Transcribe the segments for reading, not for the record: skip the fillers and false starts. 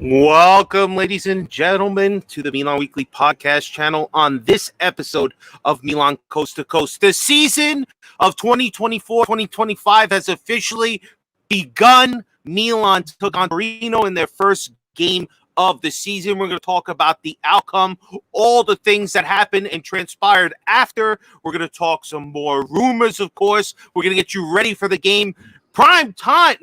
Welcome, ladies and gentlemen, to the Milan Weekly Podcast channel on this episode of Milan Coast to Coast. The season of 2024-2025 has officially begun. Milan took on Torino in their first game of the season. We're going to talk about the outcome, all the things that happened and transpired after. We're going to talk some more rumors, of course. We're going to get you ready for the game. Prime time,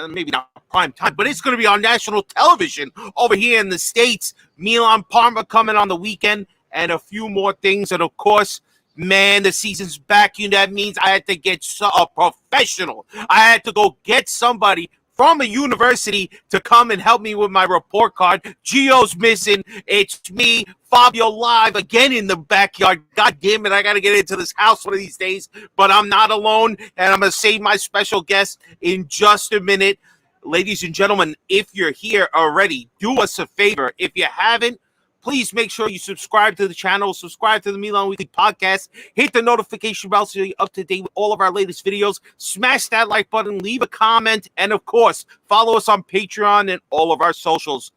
maybe not prime time, but it's going to be on national television over here in the States. Milan Parma coming on the weekend and a few more things. And of course, man, the season's back. That means I had to get a professional. I had to go get somebody from a university to come and help me with my report card. Gio's missing. It's me, Fabio, live again in the backyard. God damn it, I got to get into this house one of these days. But I'm not alone, and I'm going to save my special guest in just a minute. Ladies and gentlemen, if you're here already, do us a favor. If you haven't, please make sure you subscribe to the channel, subscribe to the Milan Weekly Podcast, hit the notification bell so you're up to date with all of our latest videos, smash that like button, leave a comment, and of course, follow us on Patreon and all of our socials.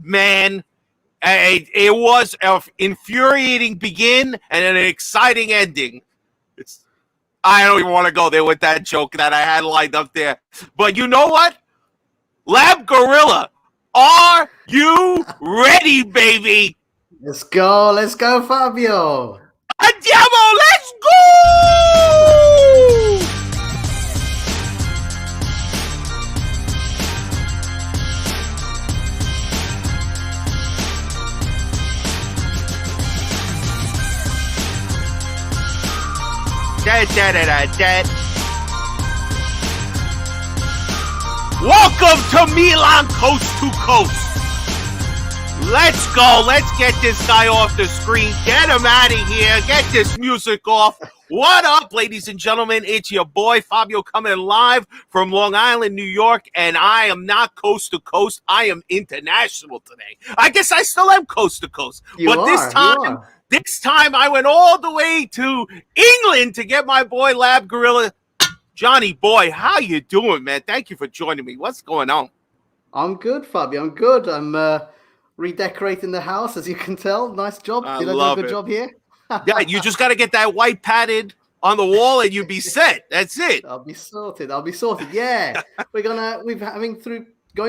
Man, it was an infuriating begin and an exciting ending. I don't even want to go there with that joke that I had lined up there. But you know what? Lab Gorilla, are you ready, baby? Let's go, Fabio. Andiamo, let's go! Welcome to Milan Coast to Coast. Let's go. Let's get this guy off the screen. Get him out of here. Get this music off. What up, ladies and gentlemen? It's your boy Fabio coming live from Long Island, New York, and I am not coast to coast. I am international today. I guess I still am coast to coast. This time I went all the way to England to get my boy Lab Gorilla. Johnny boy, how you doing, man? Thank you for joining me. What's going on? I'm good, Fabio. I'm good. I'm redecorating the house, as you can tell. Nice job. Did I do a good job here? Yeah, you just got to get that white padded on the wall and you'll be set. That's it. I'll be sorted. Yeah. Going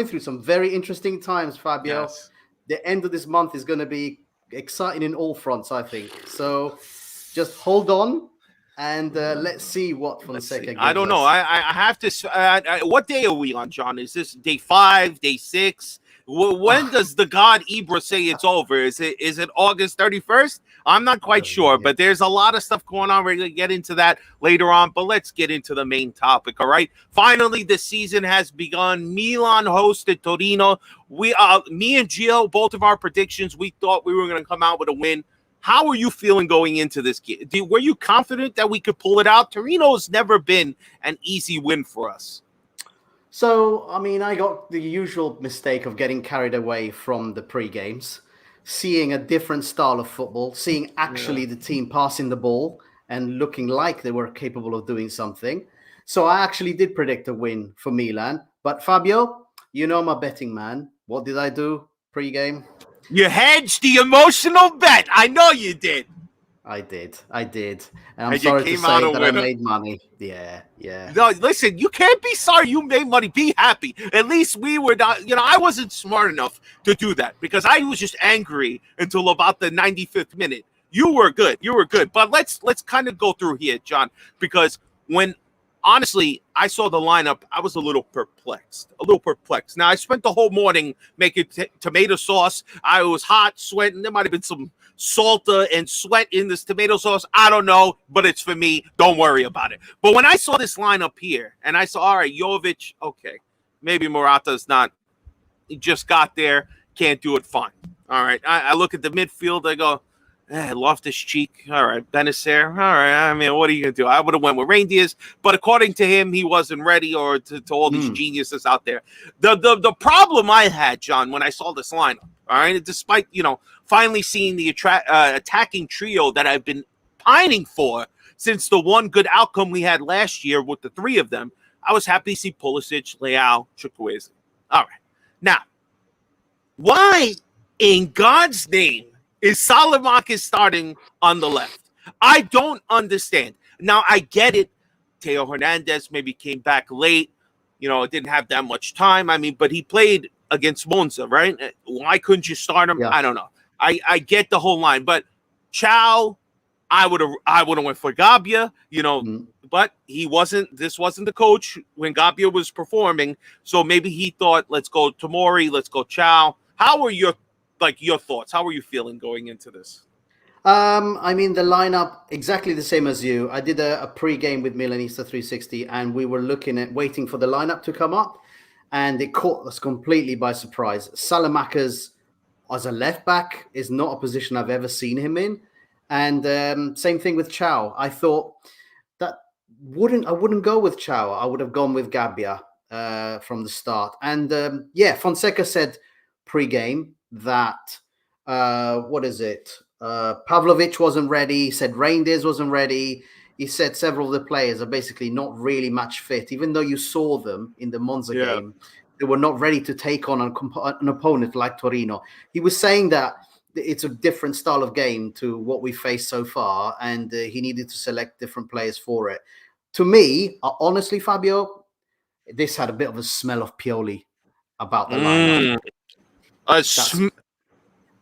through some very interesting times, Fabio. Yes. The end of this month is going to be exciting in all fronts, I think. So just hold on. And let's see what Fonseca gives I don't know. I have to. What day are we on, John? Is this day 5, day 6? When does the god Ibra say it's over? Is it August 31st? I'm not quite sure, but there's a lot of stuff going on. We're going to get into that later on, but let's get into the main topic, all right? Finally, the season has begun. Milan hosted Torino. Me and Gio, both of our predictions, we thought we were going to come out with a win. How are you feeling going into this game? Were you confident that we could pull it out? Torino's never been an easy win for us. So, I mean, I got the usual mistake of getting carried away from the pre-games, seeing a different style of football, seeing actually the team passing the ball and looking like they were capable of doing something. So I actually did predict a win for Milan. But Fabio, you know I'm a betting man. What did I do pre-game? You hedged the emotional bet. I know you did. I did. And I'm sorry to say that I made money. Yeah. No, listen, you can't be sorry you made money. Be happy. At least we were not, I wasn't smart enough to do that because I was just angry until about the 95th minute. You were good. But let's kind of go through here, John, because honestly, I saw the lineup. I was a little perplexed. Now, I spent the whole morning making tomato sauce. I was hot, sweating. There might have been some salt and sweat in this tomato sauce. I don't know, but it's for me. Don't worry about it. But when I saw this lineup here, and I saw, all right, Jovic, okay, maybe Morata's not. He just got there. Can't do it. Fine. All right. I look at the midfield. I go, Loftus-Cheek, all right, Benacer, all right. I mean, what are you going to do? I would have went with Reindeers, but according to him, he wasn't ready, or to all these geniuses out there. The problem I had, John, when I saw this lineup, all right, despite, finally seeing the attacking trio that I've been pining for since the one good outcome we had last year with the three of them, I was happy to see Pulisic, Leao, Chukwueze. All right. Now, Why in God's name is Salamakis starting on the left? I don't understand. Now, I get it. Teo Hernandez maybe came back late. Didn't have that much time. I mean, but he played against Monza, right? Why couldn't you start him? Yeah. I don't know. I get the whole line, but Chow, I would have went for Gabia, but he wasn't. This wasn't the coach when Gabia was performing, so maybe he thought, let's go Tomori, let's go Chow. How were your thoughts? How were you feeling going into this? I mean, the lineup exactly the same as you. I did a pre-game with Milanista 360, and we were waiting for the lineup to come up, and it caught us completely by surprise. Salamakers as a left back is not a position I've ever seen him in, and same thing with Chow. I thought that I wouldn't go with Chow. I would have gone with Gabia from the start. And Fonseca said pre-game that what is it? Pavlovic wasn't ready. He said Reinders wasn't ready. He said several of the players are basically not really match fit, even though you saw them in the Monza game. They were not ready to take on an opponent like Torino. He was saying that it's a different style of game to what we faced so far, and he needed to select different players for it. To me, honestly, Fabio, this had a bit of a smell of Pioli about the lineup. A smell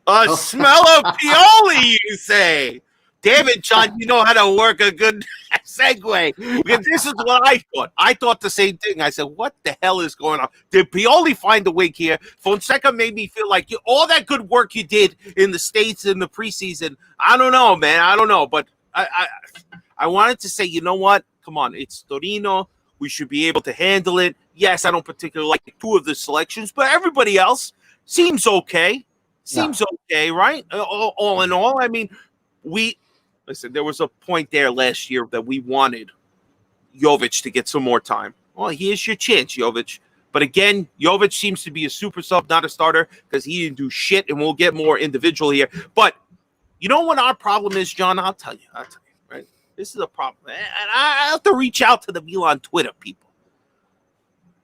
of Pioli, you say? Damn it, John, you know how to work a good segue. Because this is what I thought. I thought the same thing. I said, what the hell is going on? Did Pioli find a wig here? Fonseca made me feel like all that good work you did in the States in the preseason, I don't know, man. I don't know. But I wanted to say, you know what? Come on. It's Torino. We should be able to handle it. Yes, I don't particularly like two of the selections, but everybody else seems okay. Seems okay, right? All in all, I mean, listen, there was a point there last year that we wanted Jovic to get some more time. Well, here's your chance, Jovic. But again, Jovic seems to be a super sub, not a starter, because he didn't do shit, and we'll get more individual here. But you know what our problem is, John? I'll tell you, right? This is a problem. And I have to reach out to the Milan Twitter people.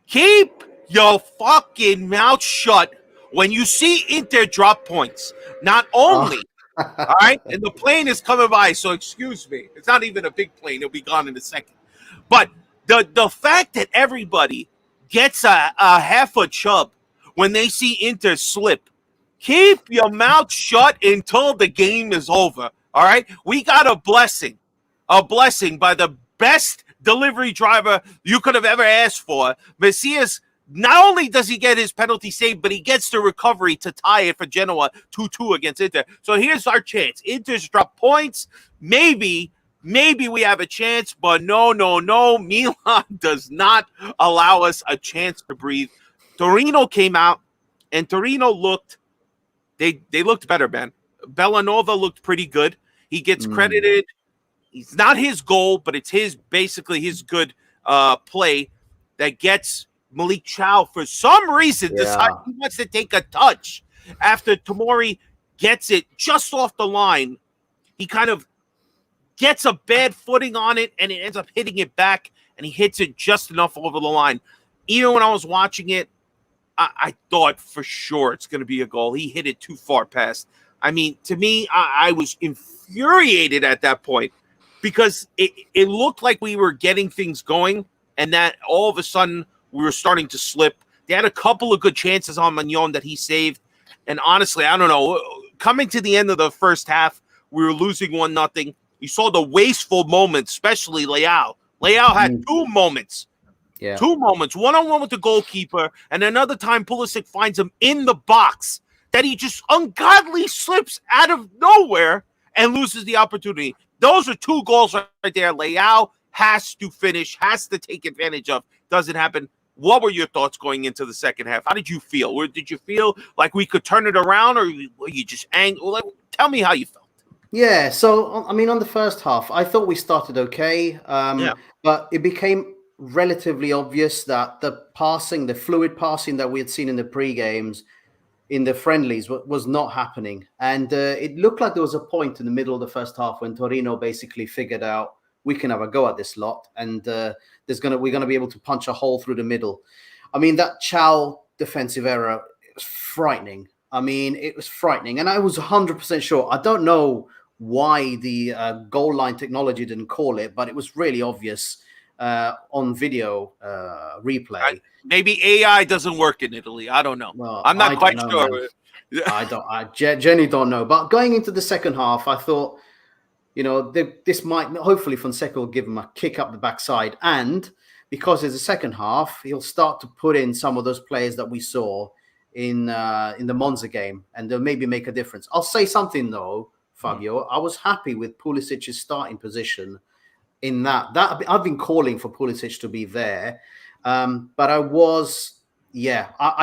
Keep your fucking mouth shut when you see Inter drop points. Not only, all right, and the plane is coming by, so excuse me. It's not even a big plane. It'll be gone in a second. But the fact that everybody gets a half a chub when they see Inter slip, keep your mouth shut until the game is over, all right? We got a blessing by the best delivery driver you could have ever asked for. Messias, not only does he get his penalty saved, but he gets the recovery to tie it for Genoa 2-2 against Inter. So here's our chance. Inter's drop points. Maybe we have a chance, but no. Milan does not allow us a chance to breathe. Torino came out, and Torino they looked better, man. Bellanova looked pretty good. He gets credited. It's not his goal, but it's basically his good play that gets Malik Chow for some reason decide he wants to take a touch after Tomori gets it just off the line. He kind of gets a bad footing on it, and it ends up hitting it back, and he hits it just enough over the line. Even when I was watching it, I thought for sure it's going to be a goal. He hit it too far past. I mean, to me, I was infuriated at that point because it looked like we were getting things going, and that all of a sudden we were starting to slip. They had a couple of good chances on Magnon that he saved. And honestly, I don't know. Coming to the end of the first half, we were losing 1-0. You saw the wasteful moments, especially Leao. Leao had two moments. Yeah. 2 moments. One-on-one with the goalkeeper, and another time Pulisic finds him in the box that he just ungodly slips out of nowhere and loses the opportunity. Those are 2 goals right there. Leao has to finish, has to take advantage of. Doesn't happen. What were your thoughts going into the second half? How did you feel? Or did you feel like we could turn it around, or were you just angry? Tell me how you felt. Yeah, so, I mean, on the first half, I thought we started okay, but it became relatively obvious that the fluid passing that we had seen in the pre-games, in the friendlies, was not happening. And it looked like there was a point in the middle of the first half when Torino basically figured out we can have a go at this lot, and we're going to be able to punch a hole through the middle. I mean, that Chow defensive error was frightening. I mean, it was frightening. And I was 100% sure. I don't know why the goal line technology didn't call it, but it was really obvious on video replay. Maybe AI doesn't work in Italy. I don't know. Well, I'm not I quite don't know, sure. man. I genuinely don't know. But going into the second half, I thought, this might, hopefully Fonseca will give him a kick up the backside. And because it's the second half, he'll start to put in some of those players that we saw in the Monza game, and they'll maybe make a difference. I'll say something though, Fabio. I was happy with Pulisic's starting position in that I've been calling for Pulisic to be there, but I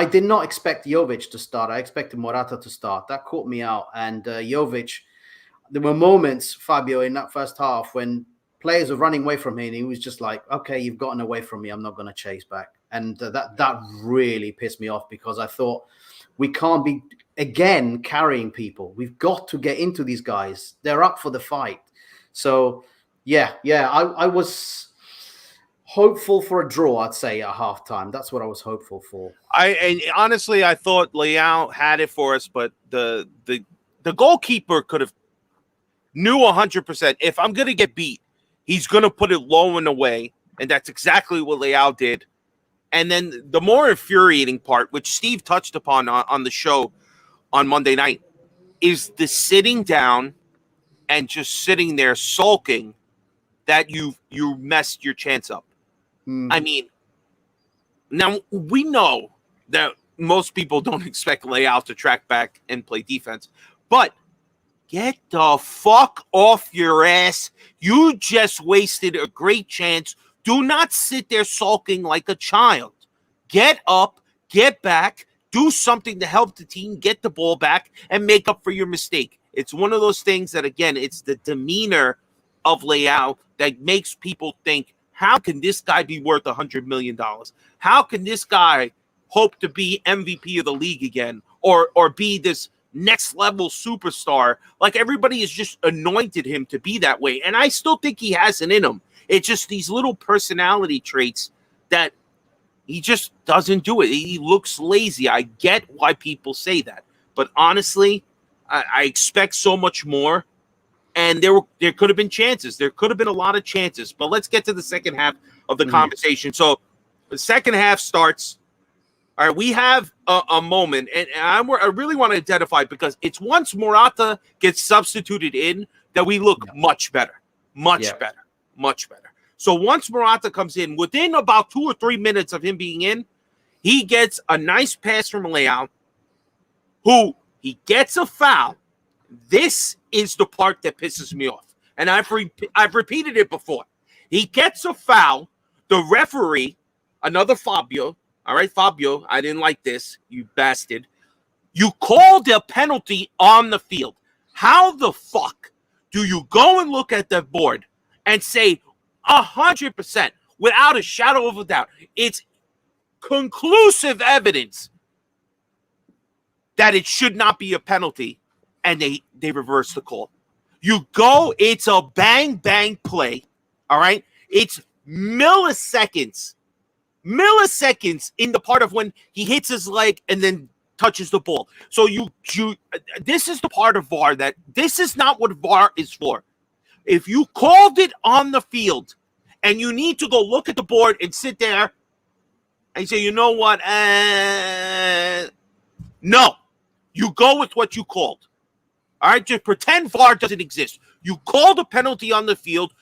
did not expect Jovic to start. I expected Morata to start. That caught me out. And Jovic, there were moments, Fabio, in that first half when players were running away from him. He was just like, okay, you've gotten away from me. I'm not going to chase back. And that really pissed me off, because I thought we can't be, again, carrying people. We've got to get into these guys. They're up for the fight. So, I was hopeful for a draw, I'd say, at halftime. That's what I was hopeful for. And honestly, I thought Leão had it for us, but the goalkeeper could have knew 100%. If I'm going to get beat, he's going to put it low and away, and that's exactly what Leão did. And then the more infuriating part, which Steve touched upon on the show on Monday night, is the sitting down and just sitting there sulking that you messed your chance up. I mean, now we know that most people don't expect Leão to track back and play defense, but get the fuck off your ass. You just wasted a great chance. Do not sit there sulking like a child. Get up, get back, do something to help the team get the ball back and make up for your mistake. It's one of those things that, again, it's the demeanor of Leão that makes people think, how can this guy be worth $100 million? How can this guy hope to be MVP of the league again, or be this next level superstar? Like, everybody has just anointed him to be that way. And I still think he has it in him. It's just these little personality traits that he just doesn't do it. He looks lazy. I get why people say that. But honestly, I expect so much more. And there could have been chances. There could have been a lot of chances. But let's get to the second half of the conversation. So the second half starts. All right, we have a moment, and I really want to identify, because it's once Morata gets substituted in that we look much better. Much better. So once Morata comes in, within about 2 or 3 minutes of him being in, he gets a nice pass from Leão, who he gets a foul. This is the part that pisses me off. And I've repeated it before. He gets a foul. The referee, another Fabio. All right, Fabio, I didn't like this, you bastard. You called a penalty on the field. How the fuck do you go and look at the board and say 100%, without a shadow of a doubt, it's conclusive evidence that it should not be a penalty, and they reverse the call? You go, it's a bang play, all right? It's milliseconds in the part of when he hits his leg and then touches the ball. So you this is the part of VAR that this is not what VAR is for. If you called it on the field and you need to go look at the board and sit there and say, you know what? No, you go with what you called. All right, just pretend VAR doesn't exist. You called a penalty on the field.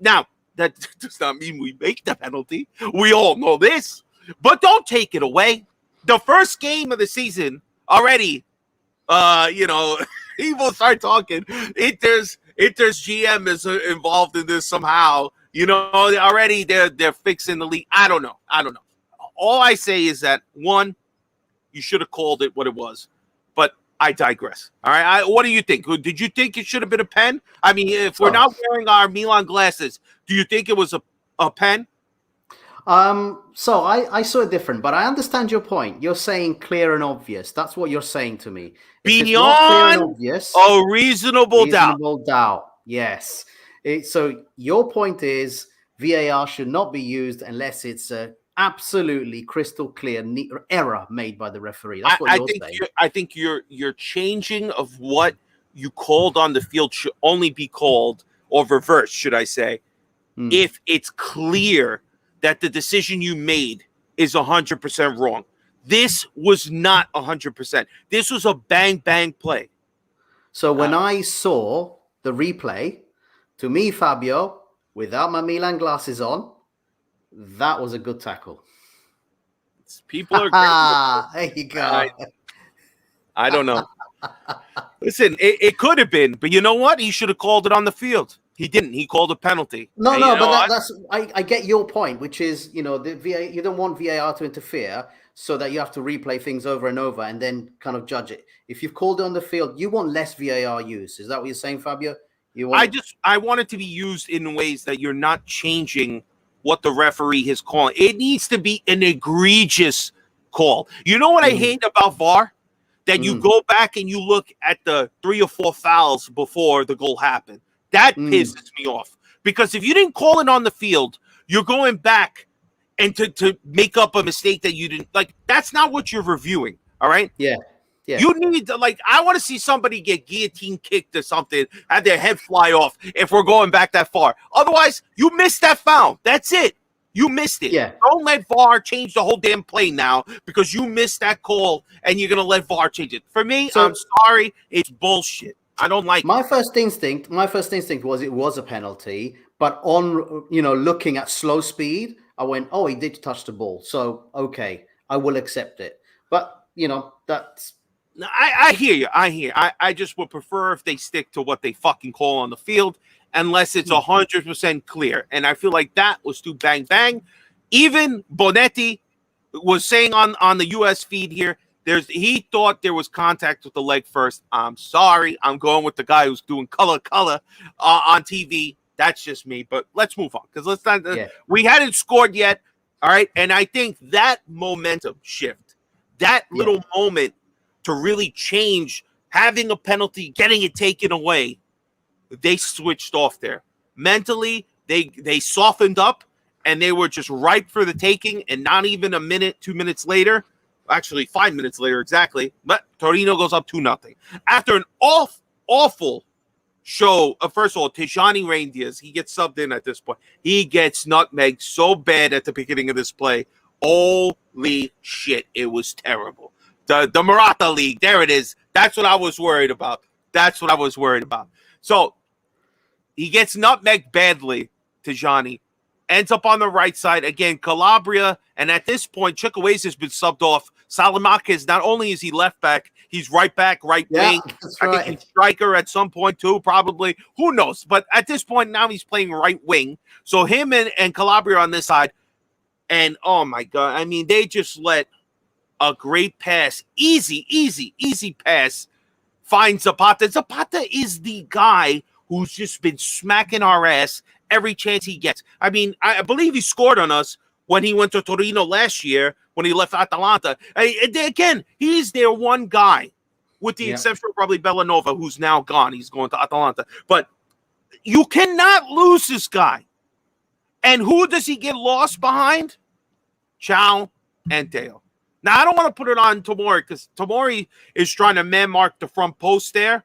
Now, that does not mean we make the penalty. We all know this, but don't take it away. The first game of the season already, he will start talking. Inter's GM is involved in this somehow. Already they're fixing the league. I don't know. All I say is that, one, you should have called it what it was. But I digress. All right. What do you think? Did you think it should have been a pen? I mean, if we're not wearing our Milan glasses, do you think it was a pen? So I saw it different, but I understand your point. You're saying clear and obvious. That's what you're saying to me. Beyond obvious, a reasonable doubt. Yes. So your point is VAR should not be used unless it's a absolutely crystal clear error made by the referee. That's what you're saying. I think your changing of what you called on the field should only be called, or reversed, should I say, if it's clear that the decision you made is 100% wrong. This was not 100%. This was a bang bang play. So when I saw the replay, to me, Fabio, without my Milan glasses on, that was a good tackle. People are there you go. I don't know. Listen, it could have been, but you know what? He should have called it on the field. He didn't. He called a penalty. No, but that's I get your point, which is, you don't want VAR to interfere so that you have to replay things over and over and then kind of judge it. If you've called it on the field, you want less VAR use. Is that what you're saying, Fabio? I want it to be used in ways that you're not changing what the referee is calling. It needs to be an egregious call. You know what I hate about VAR? That you go back and you look at the 3 or 4 fouls before the goal happened. That pisses me off. Because if you didn't call it on the field, you're going back and to make up a mistake that you didn't like. That's not what you're reviewing. All right. Yeah. You need to, I want to see somebody get guillotine kicked or something, have their head fly off if we're going back that far. Otherwise, you missed that foul. That's it. You missed it. Yeah. Don't let VAR change the whole damn play now because you missed that call and you're going to let VAR change it. For me, I'm sorry. It's bullshit. I don't like my first instinct was it was a penalty, but on looking at slow speed, I went, oh, he did touch the ball, so okay, I will accept it. But that's. I hear you. I just would prefer if they stick to what they fucking call on the field, unless it's 100% clear. And I feel like that was too bang bang. Even Bonetti was saying on the US feed here. He thought there was contact with the leg first. I'm sorry. I'm going with the guy who's doing color on TV. That's just me. But let's move on because let's not. We hadn't scored yet. All right. And I think that momentum shift, that little moment to really change, having a penalty, getting it taken away, they switched off there. Mentally, they softened up and they were just ripe for the taking. And not even a minute, 2 minutes later. Actually, 5 minutes later, exactly. But Torino goes up 2-0. After an awful show, first of all, Tijani Reindeers, he gets subbed in at this point. He gets nutmegged so bad at the beginning of this play. Holy shit, it was terrible. The Maratha League, there it is. That's what I was worried about. So, he gets nutmegged badly, Tijani. Ends up on the right side. Again, Calabria. And at this point, Chukwueze has been subbed off. Salamakis, not only is he left back, he's right back, right wing. I think he's striker at some point too, probably. Who knows? But at this point, now he's playing right wing. So him and Calabria on this side. And, oh, my God. I mean, they just let a great pass. Easy pass. Find Zapata. Zapata is the guy who's just been smacking our ass every chance he gets. I mean, I believe he scored on us when he went to Torino last year, when he left Atalanta. Again, he's their one guy, with the exception of probably Bellanova, who's now gone. He's going to Atalanta. But you cannot lose this guy. And who does he get lost behind? Chow and Dale. Now, I don't want to put it on Tomori because Tomori is trying to man mark the front post there.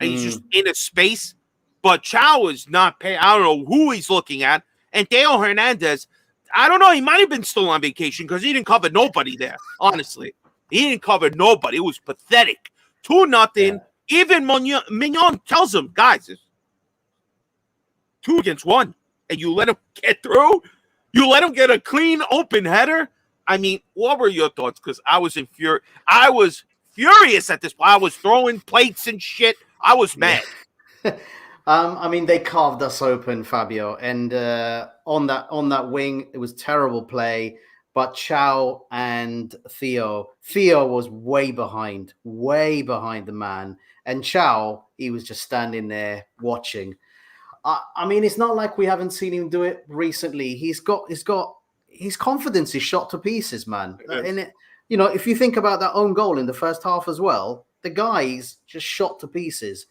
And he's just in a space. But Chow is not paying. I don't know who he's looking at. And Theo Hernandez, I don't know. He might have been still on vacation because he didn't cover nobody there. Honestly, he didn't cover nobody. It was pathetic. 2-0. Yeah. Even Mignon tells him, guys, it's 2 against 1, and you let him get through. You let him get a clean open header. I mean, what were your thoughts? Because I was furious at this point. I was throwing plates and shit. I was mad. I mean, they carved us open, Fabio, and on that wing, it was terrible play. But Chow and Theo was way behind the man, and Chow, he was just standing there watching. I mean, it's not like we haven't seen him do it recently. His confidence is shot to pieces, man. And if you think about that own goal in the first half as well, the guy's just shot to pieces.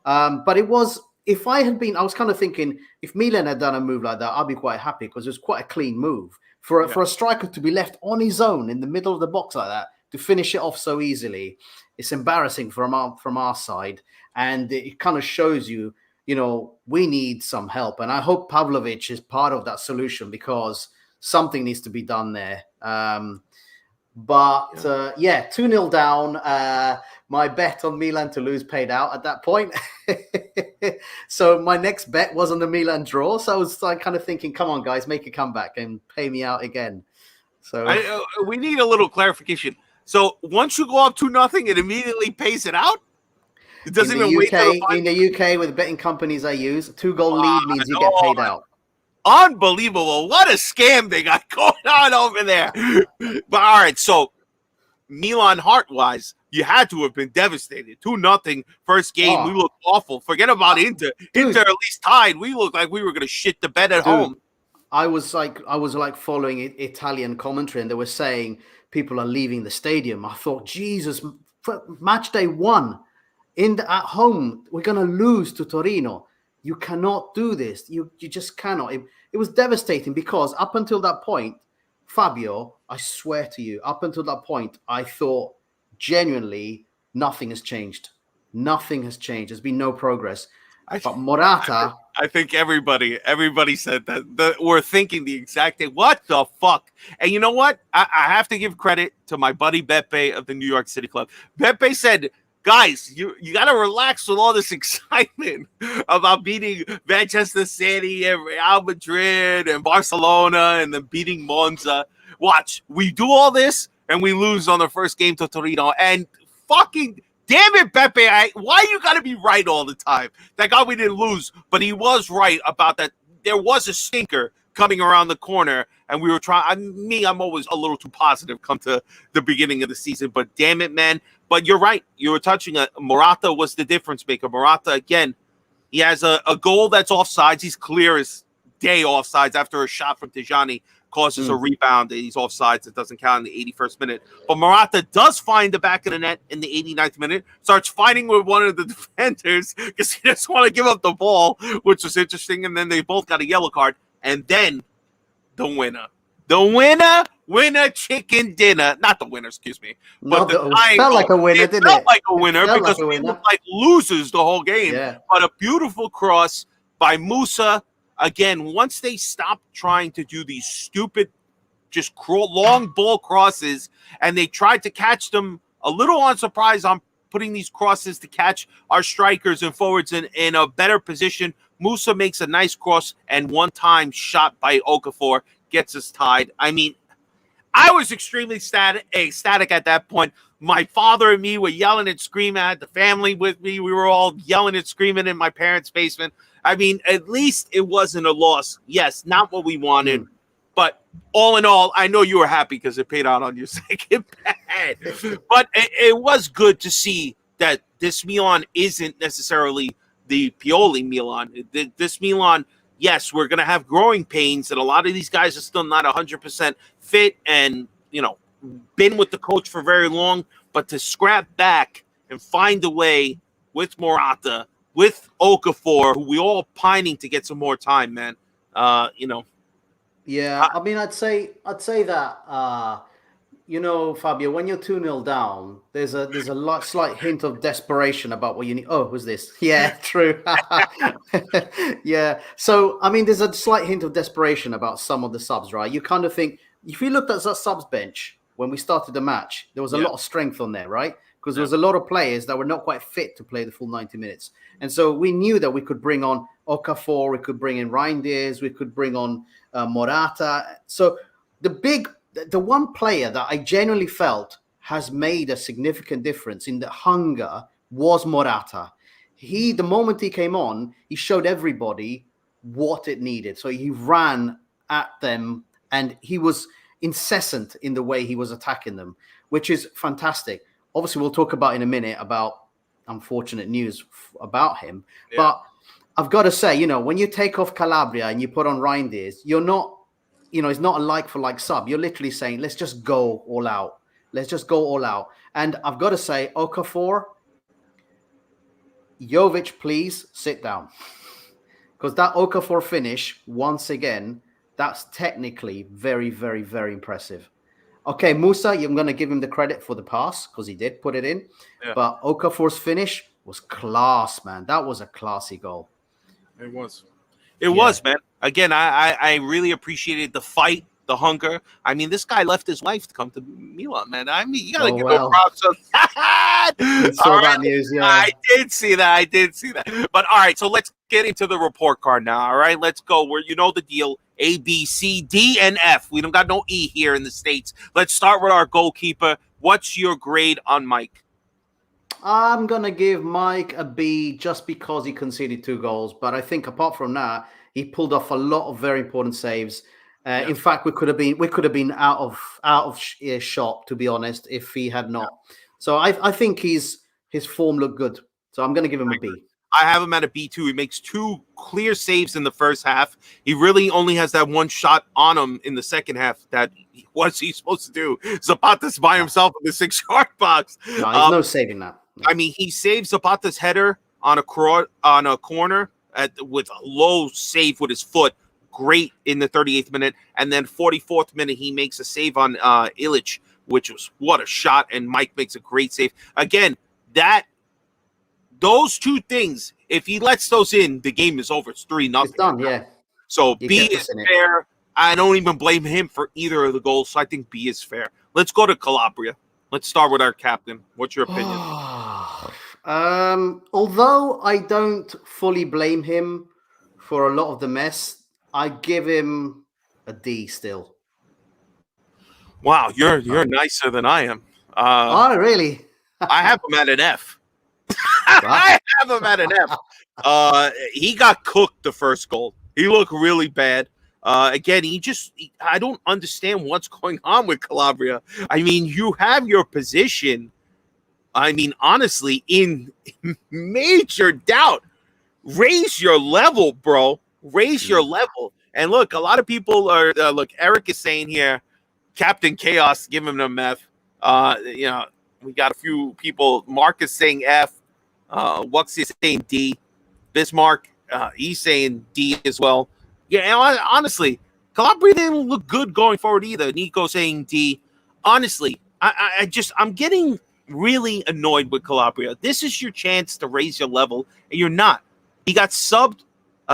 But it was. If I was kind of thinking, if Milan had done a move like that, I'd be quite happy because it was quite a clean move. For a striker to be left on his own in the middle of the box like that, to finish it off so easily, it's embarrassing from our side. And it kind of shows you, we need some help. And I hope Pavlovic is part of that solution, because something needs to be done there. 2-0 down. My bet on Milan to lose paid out at that point. So my next bet was on the Milan draw. So I was like kind of thinking, come on, guys, make a comeback and pay me out again. So we need a little clarification. So once you go up 2-0, it immediately pays it out? It doesn't even wait till in the UK, with the betting companies I use, 2-goal lead means you get paid out. Unbelievable. What a scam they got going on over there. But all right, so Milan heart-wise, you had to have been devastated. 2-0 first game. We looked awful. Forget about Inter. Dude, Inter at least tied. We looked like we were going to shit the bed at home. I was following Italian commentary, and they were saying people are leaving the stadium. I thought, Jesus, match day 1 at home, we're going to lose to Torino. You cannot do this. You just cannot. It was devastating, because up until that point, Fabio, I swear to you, up until that point, I thought genuinely nothing has changed. Nothing has changed. There's been no progress. But Morata, I think everybody said that. We're thinking the exact thing. What the fuck? And you know what? I have to give credit to my buddy Beppe of the New York City Club. Beppe said, guys, you got to relax with all this excitement about beating Manchester City and Real Madrid and Barcelona and then beating Monza. Watch, we do all this and we lose on the first game to Torino. And fucking damn it, Beppe, why you got to be right all the time? Thank God we didn't lose, but he was right about that. There was a stinker coming around the corner, and we were trying. I'm always a little too positive come to the beginning of the season, but damn it, man. But you're right. You were touching Morata was the difference maker. Morata, again, he has a goal that's offsides. He's clear as day offsides after a shot from Tijani causes a rebound. He's offsides. It doesn't count in the 81st minute. But Morata does find the back of the net in the 89th minute, starts fighting with one of the defenders because he doesn't want to give up the ball, which was interesting. And then they both got a yellow card. And then the winner. The winner chicken dinner. Not the winner, excuse me. But it felt like a winner, didn't it? It felt like a winner because we looked like losers the whole game. Yeah. But a beautiful cross by Musa. Again, once they stopped trying to do these stupid, just long ball crosses, and they tried to catch them a little on surprise on putting these crosses to catch our strikers and forwards in a better position. Musa makes a nice cross, and one-time shot by Okafor gets us tied. I mean, I was extremely ecstatic at that point. My father and me were yelling and screaming. I had the family with me. We were all yelling and screaming in my parents' basement. I mean, at least it wasn't a loss. Yes, not what we wanted. But all in all, I know you were happy because it paid out on your second bet. But it was good to see that this Milan isn't necessarily the Pioli Milan. This Milan, yes, we're going to have growing pains, and a lot of these guys are still not 100% fit and, been with the coach for very long. But to scrap back and find a way with Morata, with Okafor, who we all pining to get some more time, man. Yeah, I mean, I'd say that, Fabio, when you're 2-0 down, there's a slight hint of desperation about what you need. Oh, who's this? Yeah, true. Yeah. So, I mean, there's a slight hint of desperation about some of the subs, right? You kind of think, if you looked at the subs bench when we started the match, there was a lot of strength on there, right? Because there was a lot of players that were not quite fit to play the full 90 minutes. And so we knew that we could bring on Okafor, we could bring in Reinders, we could bring on Morata. So the one player that I genuinely felt has made a significant difference in the hunger was Morata. The moment he came on, he showed everybody what it needed. So he ran at them, and he was incessant in the way he was attacking them, which is fantastic. Obviously, we'll talk about in a minute about unfortunate news about him. Yeah. But I've got to say, when you take off Calabria and you put on Reinders, you're not, it's not a like-for-like sub. You're literally saying, let's just go all out. Let's just go all out. And I've got to say, Okafor, Jovic, please sit down. Because that Okafor finish, once again, That's technically very, very, very impressive. Okay, Musa, I'm going to give him the credit for the pass because he did put it in. Yeah, But Okafor's finish was class, man. That was a classy goal. it was. It was, man. Again, I really appreciated the fight, the hunger. I mean, this guy left his wife to come to Milan, man. I mean, you got to give him props on that. Saw that news, yeah. I did see that. But all right, so let's get into the report card now, all right? Let's go. Where you know the deal. A, B, C, D, and F. We don't got no E here in the States. Let's start with our goalkeeper. What's your grade on Mike? I'm going to give Mike a B just because he conceded 2 goals. But I think apart from that, he pulled off a lot of very important saves. In fact, we could have been out of shot, to be honest, if he had not. So I think his form looked good. So I'm going to give him a B. I have him at a B2. He makes 2 clear saves in the first half. He really only has that one shot on him in the second half. What's he supposed to do? Zapata's by himself in the 6-yard box. No, there's no saving that. No. I mean, he saves Zapata's header on a corner with a low save with his foot. Great in the 38th minute. And then 44th minute, he makes a save on Illich, which was what a shot. And Mike makes a great save. Again, those 2 things, if he lets those in, the game is over. It's 3-0. It's done, yeah. So B is fair. I don't even blame him for either of the goals. So I think B is fair. Let's go to Calabria. Let's start with our captain. What's your opinion? Although I don't fully blame him for a lot of the mess, I give him a D still. Wow, you're nicer than I am. Oh, really? I have him at an F. I have him at an F. He got cooked the first goal. He looked really bad. Again, I don't understand what's going on with Calabria. I mean, you have your position, I mean, honestly, in major doubt. Raise your level, bro. Raise your level. And look, a lot of people are, Eric is saying here, Captain Chaos, give him an F. We got a few people. Mark is saying F. Wux is saying D. Bismarck, he's saying D as well. Yeah, honestly, Calabria didn't look good going forward either. Nico saying D. Honestly, I'm getting really annoyed with Calabria. This is your chance to raise your level, and you're not. He got subbed,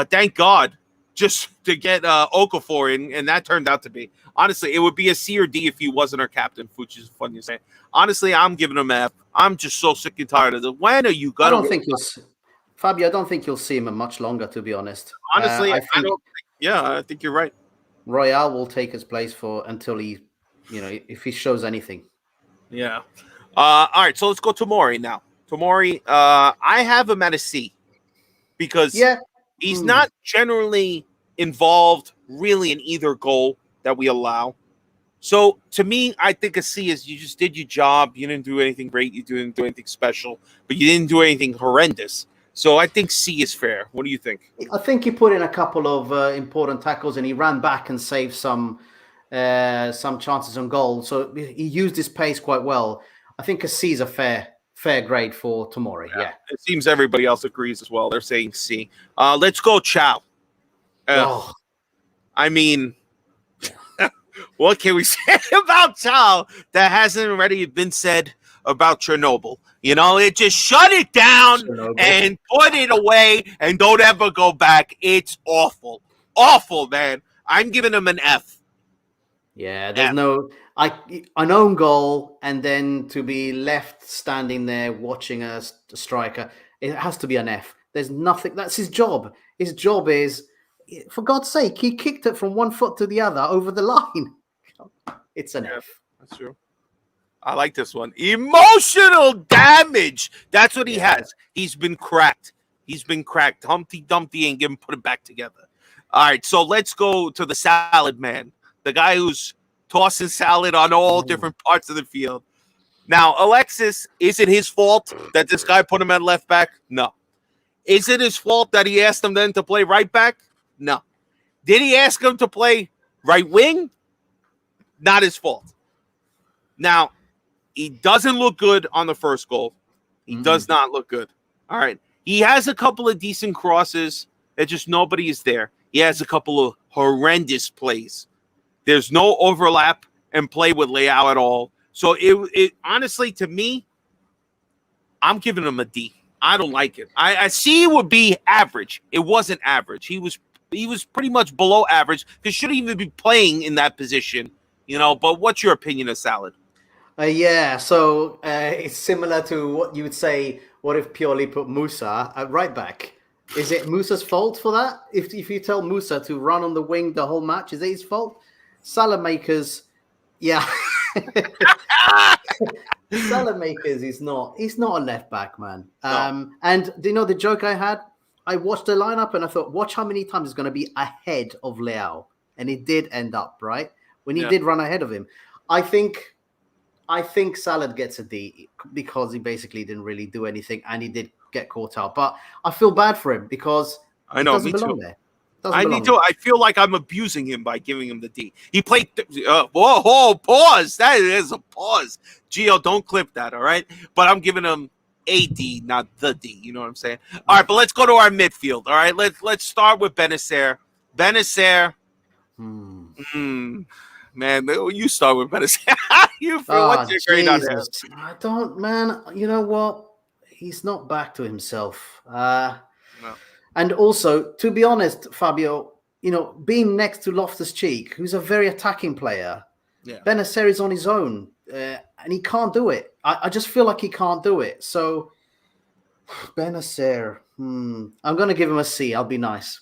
thank God, just to get Okafor in, and that turned out to be. Honestly, it would be a C or D if he wasn't our captain, which is funny to say. Honestly, I'm giving him F. I'm just so sick and tired of it. When are you going to... Fabio, I don't think you'll see him much longer, to be honest. Honestly, I think you're right. Royale will take his place until he, if he shows anything. Yeah. All right, so let's go to Tomori now. Tomori, I have him at a C because he's not generally involved really in either goal that we allow. So to me, I think a C is you just did your job. You didn't do anything great. You didn't do anything special, but you didn't do anything horrendous. So I think C is fair. What do you think? I think he put in a couple of important tackles and he ran back and saved some chances on goal. So he used his pace quite well. I think a C is a fair grade for Tomori. Yeah. It seems everybody else agrees as well. They're saying C. Let's go Chow. I mean, what can we say about Chow that hasn't already been said about Chernobyl? It just shut it down and put it away and don't ever go back. It's awful. Awful, man. I'm giving him an F. Yeah, there's an own goal and then to be left standing there watching a striker, it has to be an F. There's nothing. That's his job. His job is, for God's sake, he kicked it from one foot to the other over the line. It's an F. That's true. I like this one. Emotional damage. That's what he has. He's been cracked. Humpty Dumpty ain't gonna put it back together. All right, so let's go to the salad man. The guy who's tossing salad on all different parts of the field. Now, Alexis, is it his fault that this guy put him at left back? No. Is it his fault that he asked him then to play right back? No. Did he ask him to play right wing? Not his fault. Now, he doesn't look good on the first goal. He does not look good. All right. He has a couple of decent crosses. It's just nobody is there. he has a couple of horrendous plays. There's no overlap and play with Leao at all. So it honestly, to me, I'm giving him a D. I don't like it. I see it would be average. It wasn't average. He was pretty much below average. He shouldn't even be playing in that position, But what's your opinion of Salad? Yeah, so it's similar to what you would say. What if Pioli put Musa at right back? Is it Musa's fault for that? If you tell Musa to run on the wing the whole match, is it his fault? Salamakers, yeah. Salamakers he's not a left back, man. No. And do you know the joke I had? I watched the lineup and I thought, watch how many times it's going to be ahead of Leao. And it did end up, right? When he did run ahead of him. I think Salad gets a D because he basically didn't really do anything and he did get caught out. But I feel bad for him because I know, he doesn't me belong too. there. I need to. I feel like I'm abusing him by giving him the D. He played. Whoa! Pause. That is a pause. Gio, don't clip that. All right. But I'm giving him a D, not the D. You know what I'm saying? All right. But let's go to our midfield. All right. Let's start with Benacer. Benacer. Man, you start with Benacer. What's your grade on him? I don't, man. You know what? He's not back to himself. No. And also, to be honest, Fabio, being next to Loftus-Cheek, who's a very attacking player, Benacer is on his own, and he can't do it. I just feel like he can't do it. So, Benacer, I'm going to give him a C. I'll be nice.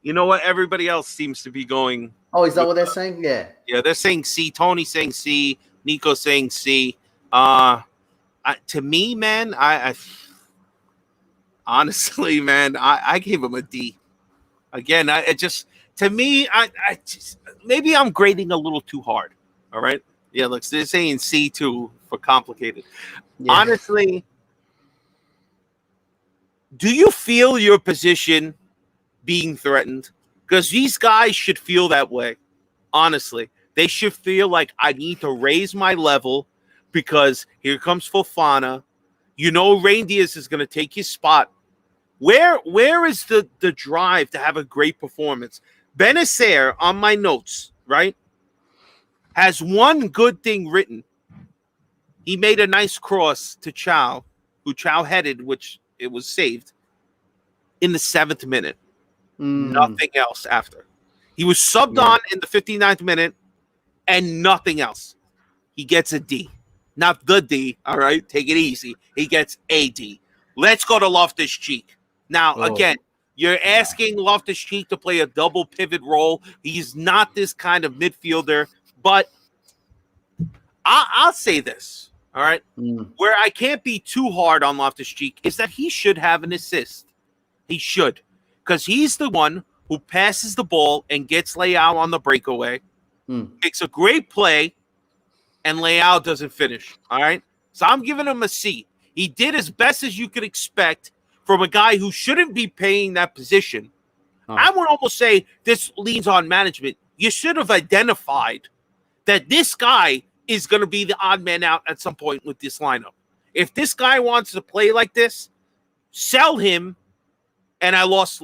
You know what? Everybody else seems to be going. Oh, is that what they're saying? Yeah. Yeah, they're saying C. Tony's saying C. Nico's saying C. To me, man, I honestly, man, I gave him a D. Again, to me, I just maybe I'm grading a little too hard. All right. Yeah, look, they're saying C too for complicated. Yeah. Honestly, do you feel your position being threatened? Because these guys should feel that way. Honestly, they should feel like I need to raise my level because here comes Fofana. Rain Diaz is going to take his spot. Where is the drive to have a great performance? Benacer, on my notes, right, has one good thing written. He made a nice cross to Chow, who Chow headed, which it was saved, in the 7th minute. Nothing else after. He was subbed on in the 59th minute, and nothing else. He gets a D. Not the D, all right? Take it easy. He gets a D. Let's go to Loftus-Cheek. Now, again, you're asking Loftus-Cheek to play a double pivot role. He's not this kind of midfielder, but I'll say this, all right? Where I can't be too hard on Loftus-Cheek is that he should have an assist. He should, because he's the one who passes the ball and gets Leao on the breakaway, makes a great play, and Leao doesn't finish, all right? So I'm giving him a C. He did as best as you could expect from a guy who shouldn't be playing that position. I would almost say this leans on management. You should have identified that this guy is going to be the odd man out at some point with this lineup. If this guy wants to play like this, sell him. And I lost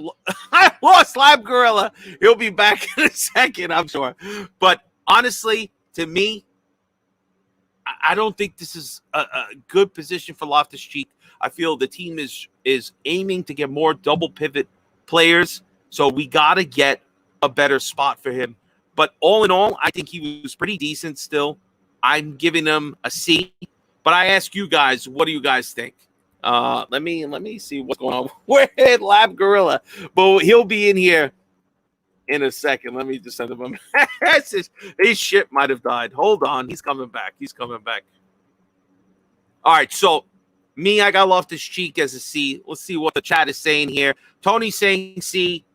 Lab Gorilla. He'll be back in a second, I'm sure. But honestly, to me, I don't think this is a good position for Loftus-Cheek. I feel the team is aiming to get more double pivot players, so we got to get a better spot for him. But all in all, I think he was pretty decent still. I'm giving him a C. But I ask you guys, what do you guys think? Let me see what's going on with Lab Gorilla. But he'll be in here in a second. Let me just send him a message. His ship might have died. Hold on. He's coming back. All right. So I got Loftus-Cheek as a C. Let's see what the chat is saying here. Tony's saying C.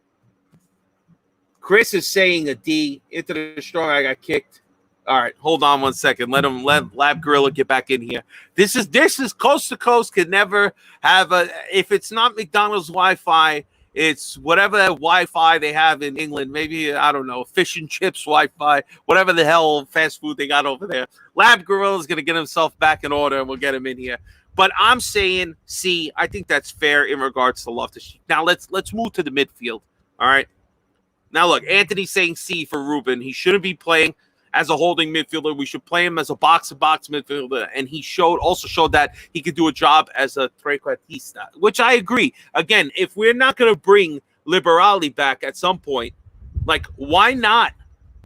Chris is saying a D. Into the strong, I got kicked. All right, hold on 1 second. Let Lab Gorilla get back in here. This is Coast to Coast could never have if it's not McDonald's Wi-Fi, it's whatever Wi-Fi they have in England. Maybe, I don't know, fish and chips Wi-Fi, whatever the hell fast food they got over there. Lab Gorilla is going to get himself back in order, and we'll get him in here. But I'm saying C. I think that's fair in regards to Loftus-Cheek. Now let's move to the midfield. All right. Now, look, Anthony's saying C for Ruben. He shouldn't be playing as a holding midfielder. We should play him as a box-to-box midfielder. And he also showed that he could do a job as a trequartista, which I agree. Again, if we're not going to bring Liberali back at some point, like, why not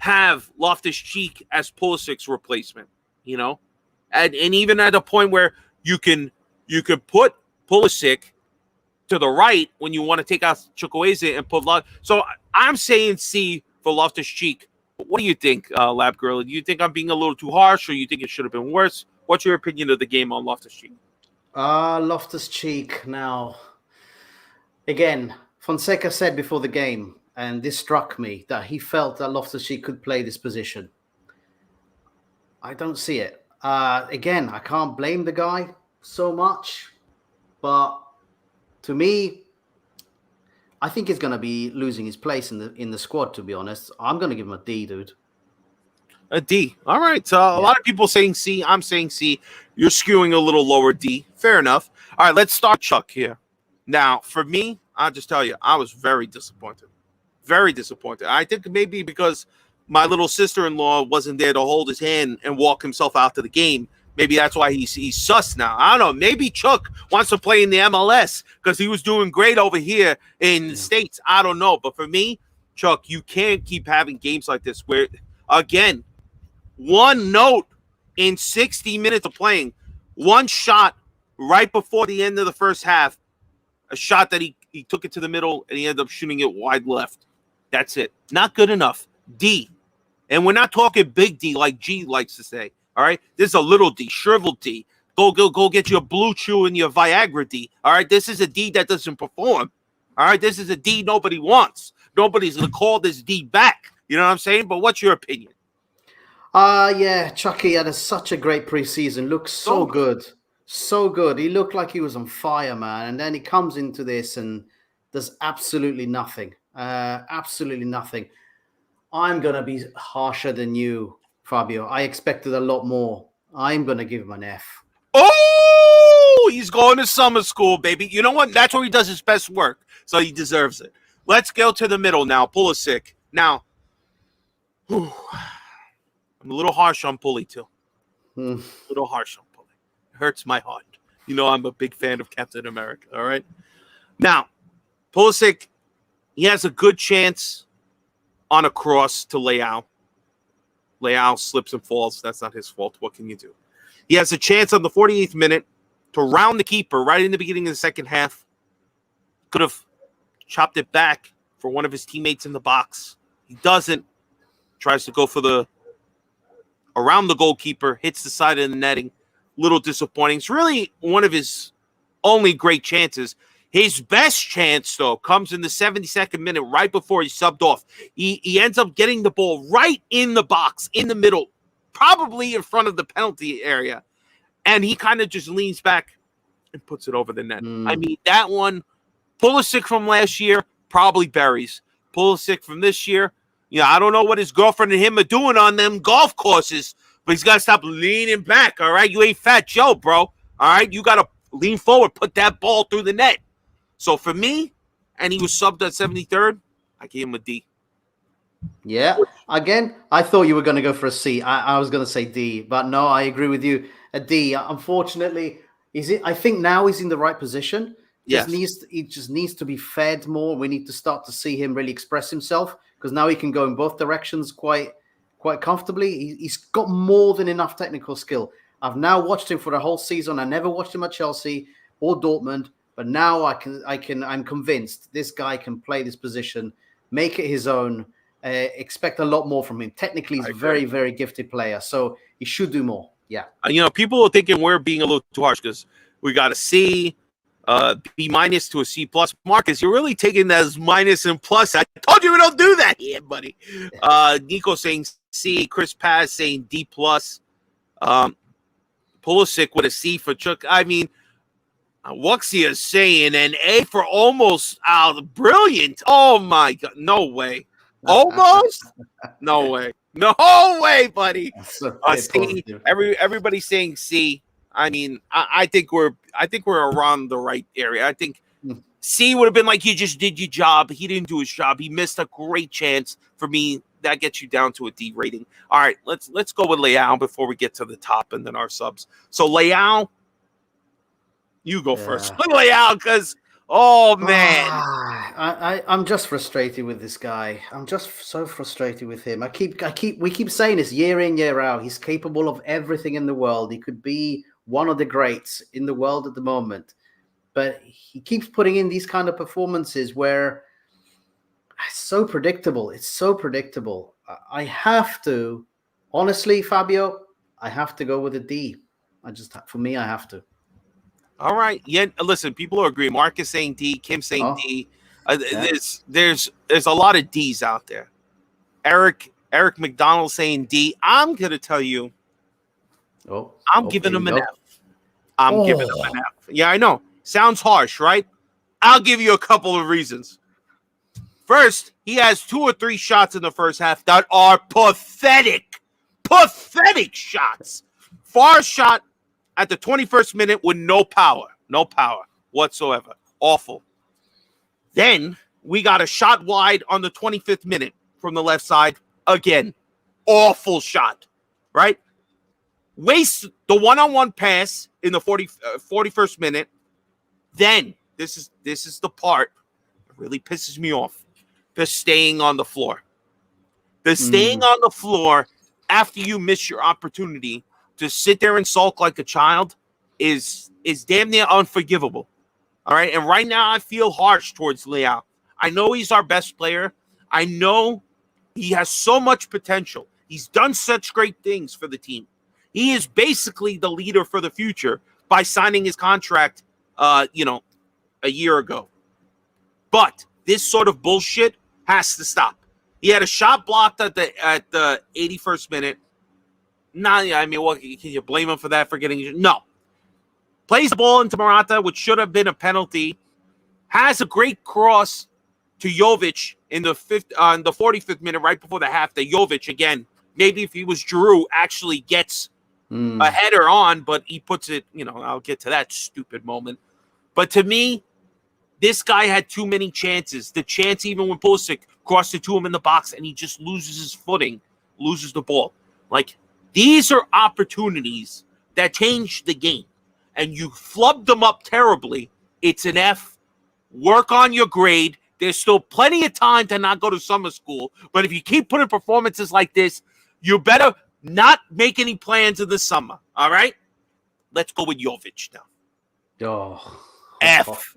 have Loftus-Cheek as Pulisic's replacement, you know? And even at a point where you could put Pulisic to the right when you want to take out Chukwueze and put so I'm saying C for Loftus-Cheek. What do you think, Lab Gorilla? Do you think I'm being a little too harsh, or you think it should have been worse? What's your opinion of the game on Loftus-Cheek? Loftus-Cheek. Now, again, Fonseca said before the game, and this struck me, that he felt that Loftus-Cheek could play this position. I don't see it. Again, I can't blame the guy so much, but to me, I think he's going to be losing his place in the squad, to be honest. I'm going to give him a D, dude. A D. All right. So a lot of people saying C. I'm saying C. You're skewing a little lower, D. Fair enough. All right, let's start Chuck here. Now, for me, I'll just tell you, I was very disappointed. Very disappointed. I think maybe because my little sister-in-law wasn't there to hold his hand and walk himself out to the game. Maybe that's why he's sus now. I don't know. Maybe Chuck wants to play in the MLS because he was doing great over here in the States. I don't know. But for me, Chuck, you can't keep having games like this where, again, one note in 60 minutes of playing, one shot right before the end of the first half, a shot that he took it to the middle and he ended up shooting it wide left. That's it. Not good enough. D. And we're not talking big D like G likes to say. All right. This is a little D, shriveled D. Go get your Blue Chew and your Viagra D. All right. This is a D that doesn't perform. All right. This is a D nobody wants. Nobody's going to call this D back. You know what I'm saying? But what's your opinion? Yeah, Chucky had such a great preseason. Looks so good. So good. He looked like he was on fire, man. And then he comes into this and does absolutely nothing. Absolutely nothing. I'm going to be harsher than you, Fabio. I expected a lot more. I'm going to give him an F. Oh, he's going to summer school, baby. You know what? That's where he does his best work. So he deserves it. Let's go to the middle now. Pulisic. Now, I'm a little harsh on Pulley, too. A little harsh on Pulley. It hurts my heart. You know I'm a big fan of Captain America, all right? Now, Pulisic, he has a good chance on a cross to Leao. Leao slips and falls. That's not his fault. What can you do? He has a chance on the 48th minute to round the keeper right in the beginning of the second half. Could have chopped it back for one of his teammates in the box. He doesn't. Tries to go for around the goalkeeper, hits the side of the netting. Little disappointing. It's really one of his only great chances. His best chance, though, comes in the 72nd minute, right before he subbed off. He ends up getting the ball right in the box, in the middle, probably in front of the penalty area. And he kind of just leans back and puts it over the net. I mean, that one, Pulisic from last year, probably buries. Pulisic from this year, I don't know what his girlfriend and him are doing on them golf courses, but he's got to stop leaning back, all right? You ain't Fat Joe, bro, all right? You got to lean forward, put that ball through the net. So for me, and he was subbed at 73rd, I gave him a D. Yeah. Again, I thought you were going to go for a C. I was going to say D, but no, I agree with you. A D. Unfortunately, I think now he's in the right position. Yes. He just needs to be fed more. We need to start to see him really express himself because now he can go in both directions quite comfortably. He's got more than enough technical skill. I've now watched him for the whole season. I never watched him at Chelsea or Dortmund. But now I'm convinced this guy can play this position, make it his own, expect a lot more from him. Technically, he's a very, very gifted player. So he should do more. Yeah. People are thinking we're being a little too harsh because we got a C, B minus to a C plus. Marcus, you're really taking that as minus and plus. I told you we don't do that here, buddy. Nico saying C, Chris Paz saying D plus. Pulisic with a C for Chuck. I mean, Wuxia is saying an A for almost brilliant. Oh my God. No way. Almost? No way. No way, buddy. C. Everybody's saying C. I mean, I think we're around the right area. I think C would have been like, you just did your job. He didn't do his job. He missed a great chance. For me, that gets you down to a D rating. All right, let's go with Leao before we get to the top and then our subs. So Leao, you go first. Leao, because oh man, I'm just frustrated with this guy. I'm just so frustrated with him. We keep saying this year in, year out. He's capable of everything in the world. He could be one of the greats in the world at the moment. But he keeps putting in these kind of performances where it's so predictable. It's so predictable. I have to, honestly, Fabio, I have to go with a D. For me, I have to. All right. Yeah. Listen, people are agreeing. Mark is saying D. Kim saying D. Yeah. There's a lot of D's out there. Eric McDonald saying D. I'm gonna tell you. I'm giving him an F. I'm giving him an F. Yeah, I know. Sounds harsh, right? I'll give you a couple of reasons. First, he has 2 or 3 shots in the first half that are pathetic. Pathetic shots. Far shot at the 21st minute with no power whatsoever. Awful. Then we got a shot wide on the 25th minute from the left side. Again, awful shot, right? Waste the one-on-one pass in the 41st minute. Then this is the part that really pisses me off. The staying on the floor. The staying on the floor after you miss your opportunity to sit there and sulk like a child is damn near unforgivable. All right. And right now I feel harsh towards Leao. I know he's our best player. I know he has so much potential. He's done such great things for the team. He is basically the leader for the future by signing his contract, a year ago. But this sort of bullshit has to stop. He had a shot blocked at the 81st minute. What can you blame him for that? For getting no. Plays the ball into Morata, which should have been a penalty. Has a great cross to Jovic in the 45th minute, right before the half. The Jovic again. Maybe if he was Giroud, actually gets a header on, but he puts it. I'll get to that stupid moment. But to me, this guy had too many chances. The chance even when Pulisic crossed it to him in the box, and he just loses his footing, loses the ball. Like, these are opportunities that change the game, and you flubbed them up terribly. It's an F. Work on your grade. There's still plenty of time to not go to summer school, but if you keep putting performances like this, you better not make any plans in the summer, all right? Let's go with Jovic now. F.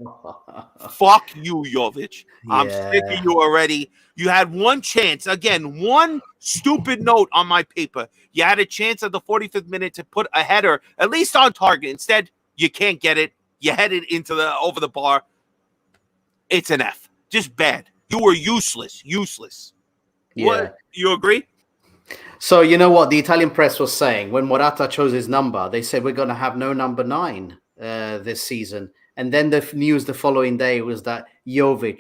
Fuck you, Jovic. I'm sick of you already. You had one chance. Again, one stupid note on my paper. You had a chance at the 45th minute to put a header, at least on target. Instead, you can't get it. You headed over the bar. It's an F. Just bad. You were useless. Yeah. What? You agree? So you know what the Italian press was saying when Morata chose his number? They said we're going to have no number 9 this season. And then the news the following day was that Jovic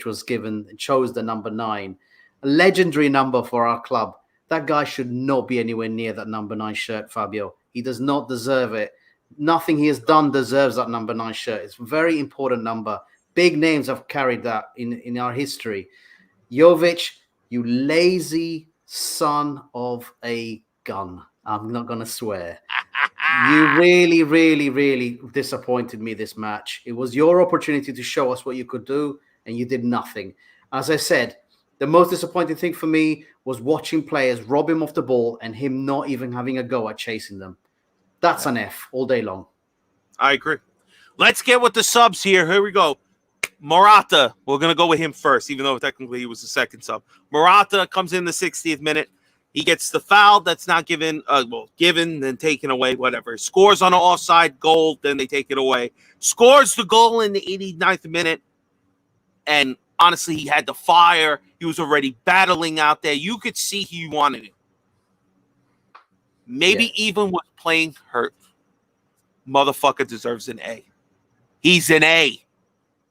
chose the number 9, a legendary number for our club. That guy should not be anywhere near that number 9 shirt, Fabio. He does not deserve it. Nothing he has done deserves that number 9 shirt. It's a very important number. Big names have carried that in our history. Jovic, you lazy son of a gun. I'm not going to swear. You really, really, really disappointed me this match. It was your opportunity to show us what you could do, and you did nothing. As I said, the most disappointing thing for me was watching players rob him off the ball and him not even having a go at chasing them. That's an F all day long. I agree. Let's get with the subs here. Here we go. Morata, we're going to go with him first, even though technically he was the second sub. Morata comes in the 60th minute. He gets the foul that's not given, then taken away, whatever. Scores on an offside goal, then they take it away. Scores the goal in the 89th minute. And honestly, he had the fire. He was already battling out there. You could see he wanted it. Maybe even was playing hurt. Motherfucker deserves an A. He's an A.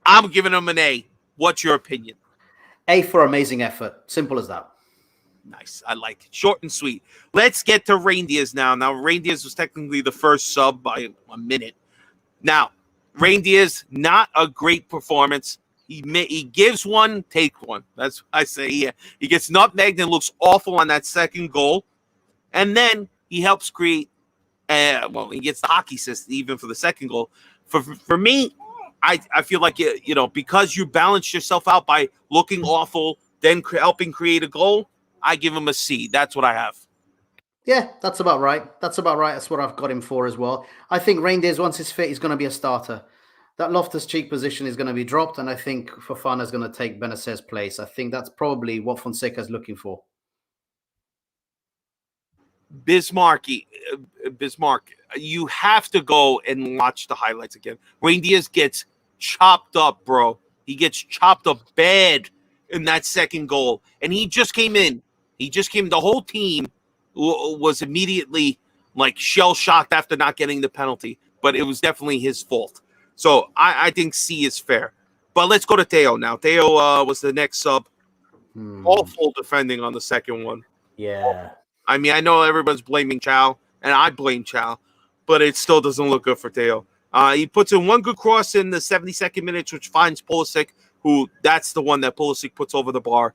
I'm giving him an A. What's your opinion? A for amazing effort. Simple as that. Nice. I like it. Short and sweet. Let's get to Reindeers now. Now, Reindeers was technically the first sub by a minute. Now, Reindeers, not a great performance. He gives one, take one. That's I say. Yeah, he gets nutmegged and looks awful on that second goal, and then he helps create. He gets the hockey assist even for the second goal. For me, I feel like because you balanced yourself out by looking awful, then helping create a goal. I give him a C. That's what I have. Yeah, that's about right. That's about right. That's what I've got him for as well. I think Reindeers, once he's fit, he's going to be a starter. That Loftus-Cheek position is going to be dropped, and I think Fofana is going to take Benacer's place. I think that's probably what Fonseca is looking for. Bismarck, you have to go and watch the highlights again. Reindeers gets chopped up, bro. He gets chopped up bad in that second goal, and he just came in. The whole team was immediately like shell shocked after not getting the penalty, but it was definitely his fault. So I think C is fair. But let's go to Theo now. Theo was the next sub. Awful defending on the second one. Yeah. I mean, I know everyone's blaming Chow, and I blame Chow, but it still doesn't look good for Theo. He puts in one good cross in the 72nd minute, which finds Pulisic, who that's the one that Pulisic puts over the bar.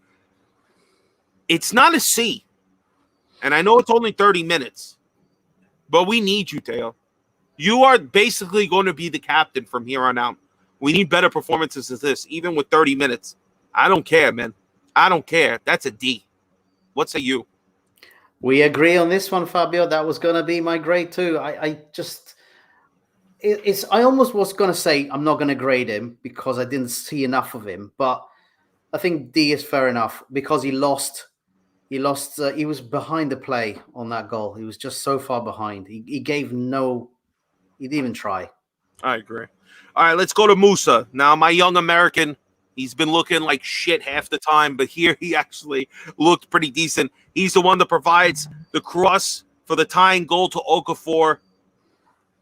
It's not a C, and I know it's only 30 minutes, but we need you, Theo. You are basically going to be the captain from here on out. We need better performances than this, even with 30 minutes. I don't care, man. I don't care. That's a D. What say you? We agree on this one, Fabio. That was going to be my grade too. I almost was going to say I'm not going to grade him because I didn't see enough of him, but I think D is fair enough because he lost. He was behind the play on that goal. He was just so far behind. He didn't even try. I agree. All right, let's go to Musa. Now, my young American, he's been looking like shit half the time, but here he actually looked pretty decent. He's the one that provides the cross for the tying goal to Okafor.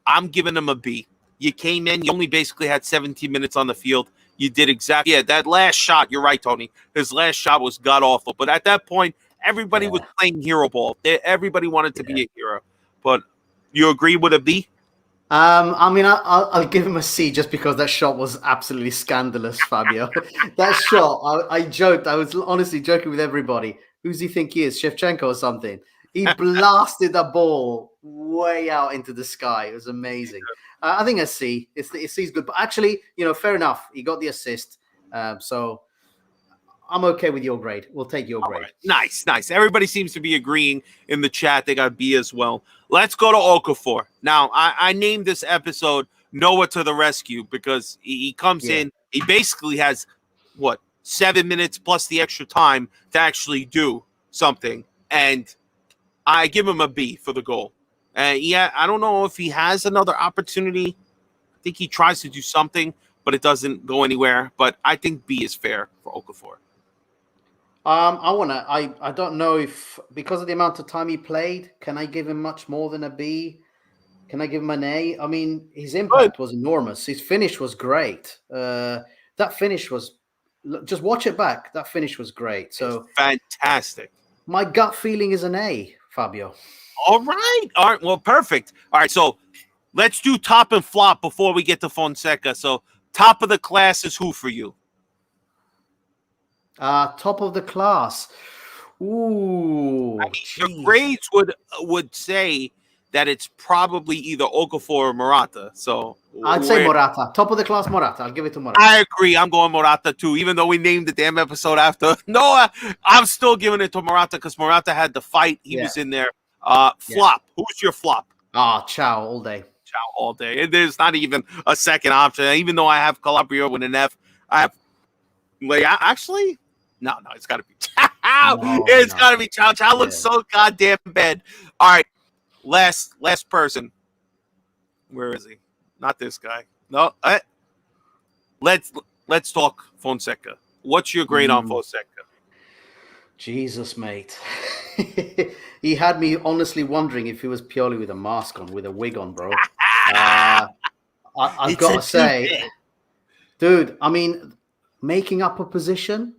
I'm giving him a B. You came in, you only basically had 17 minutes on the field. You did exactly. Yeah, that last shot, you're right, Tony. His last shot was god-awful. But at that point, everybody was playing hero ball. Everybody wanted to be a hero. But you agree with a B? I mean, I'll give him a C just because that shot was absolutely scandalous, Fabio. That shot, I joked. I was honestly joking with everybody. Who does he think he is, Shevchenko or something? He blasted that ball way out into the sky. It was amazing. I think a C. C's good. But actually, fair enough. He got the assist. So I'm okay with your grade. We'll take your grade. Right. Nice. Everybody seems to be agreeing in the chat. They got B as well. Let's go to Okafor. Now, I named this episode Noah to the Rescue because he comes in. He basically has, 7 minutes plus the extra time to actually do something. And I give him a B for the goal. I don't know if he has another opportunity. I think he tries to do something, but it doesn't go anywhere. But I think B is fair for Okafor. I don't know if because of the amount of time he played, can I give him much more than a B? Can I give him an A? I mean, his impact was enormous. His finish was great. That finish was just watch it back. That finish was great. So it's fantastic. My gut feeling is an A, Fabio. All right. Well, perfect. All right. So let's do top and flop before we get to Fonseca. So top of the class is who for you? Top of the class. Ooh. I mean, your grades would say that it's probably either Okafor or Morata. So I'd say Morata. Top of the class, Morata. I'll give it to Morata. I agree. I'm going Morata too, even though we named the damn episode after Noah. I'm still giving it to Morata because Morata had the fight. He was in there. Flop. Who's your flop? Chow all day. Chow all day. There's not even a second option. Even though I have Calabria with an F, I have actually. No, it's got to be Chow. It's got to be Chow. Chow looks so goddamn bad. All right, last person. Where is he? Not this guy. No. Let's talk Fonseca. What's your grade on Fonseca? Jesus, mate. He had me honestly wondering if he was purely with a mask on, with a wig on, bro. I've got to say, dude, I mean, making up a position,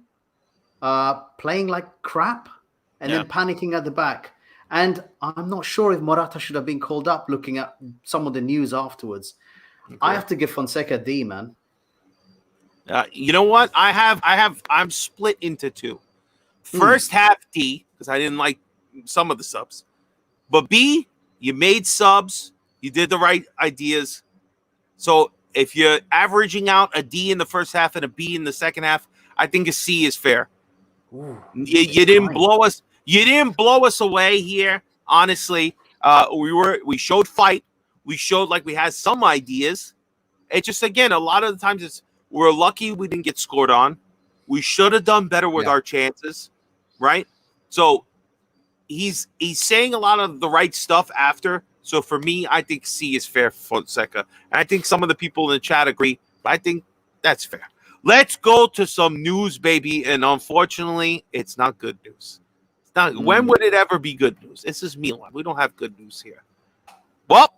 playing like crap, and then panicking at the back. And I'm not sure if Morata should have been called up looking at some of the news afterwards. Okay. I have to give Fonseca a D, man. You know what? I'm split into two. First half D, because I didn't like some of the subs. But B, you made subs. You did the right ideas. So if you're averaging out a D in the first half and a B in the second half, I think a C is fair. You didn't blow us. You didn't blow us away here. Honestly, we showed fight. We showed like we had some ideas. It just again a lot of the times we're lucky we didn't get scored on. We should have done better with our chances, right? So he's saying a lot of the right stuff after. So for me, I think C is fair for Fonseca. And I think some of the people in the chat agree, but I think that's fair. Let's go to some news, baby. And unfortunately, it's not good news. It's not. When would it ever be good news? This is Milan. We don't have good news here. Well,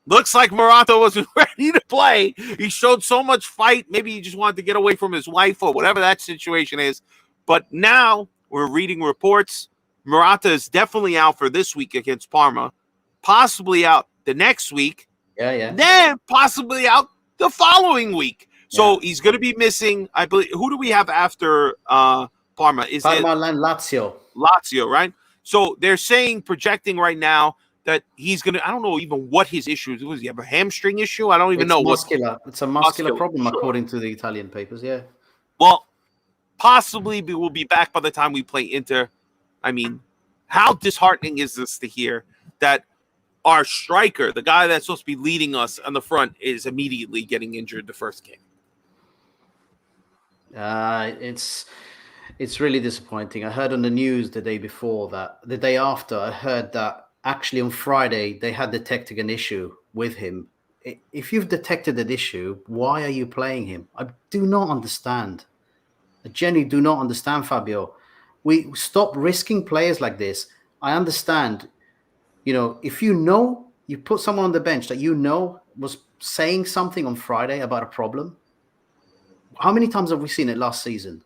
looks like Morata was ready to play. He showed so much fight. Maybe he just wanted to get away from his wife or whatever that situation is. But now we're reading reports. Morata is definitely out for this week against Parma. Possibly out the next week. Then possibly out the following week. So he's going to be missing, I believe. Who do we have after Parma? Is Parma and Lazio. Lazio, right? So they're projecting right now that he's going to, I don't know even what his issue is. Does he have a hamstring issue? I don't even know. It's a muscular problem, according to the Italian papers, Well, possibly we'll be back by the time we play Inter. I mean, how disheartening is this to hear that our striker, the guy that's supposed to be leading us on the front, is immediately getting injured the first game? It's really disappointing. I heard on the news the day after, I heard that actually on Friday they had detected an issue with him. If you've detected an issue, why are you playing him? I do not understand. I genuinely do not understand, Fabio. We stop risking players like this. I understand. If you put someone on the bench that was saying something on Friday about a problem. How many times have we seen it last season?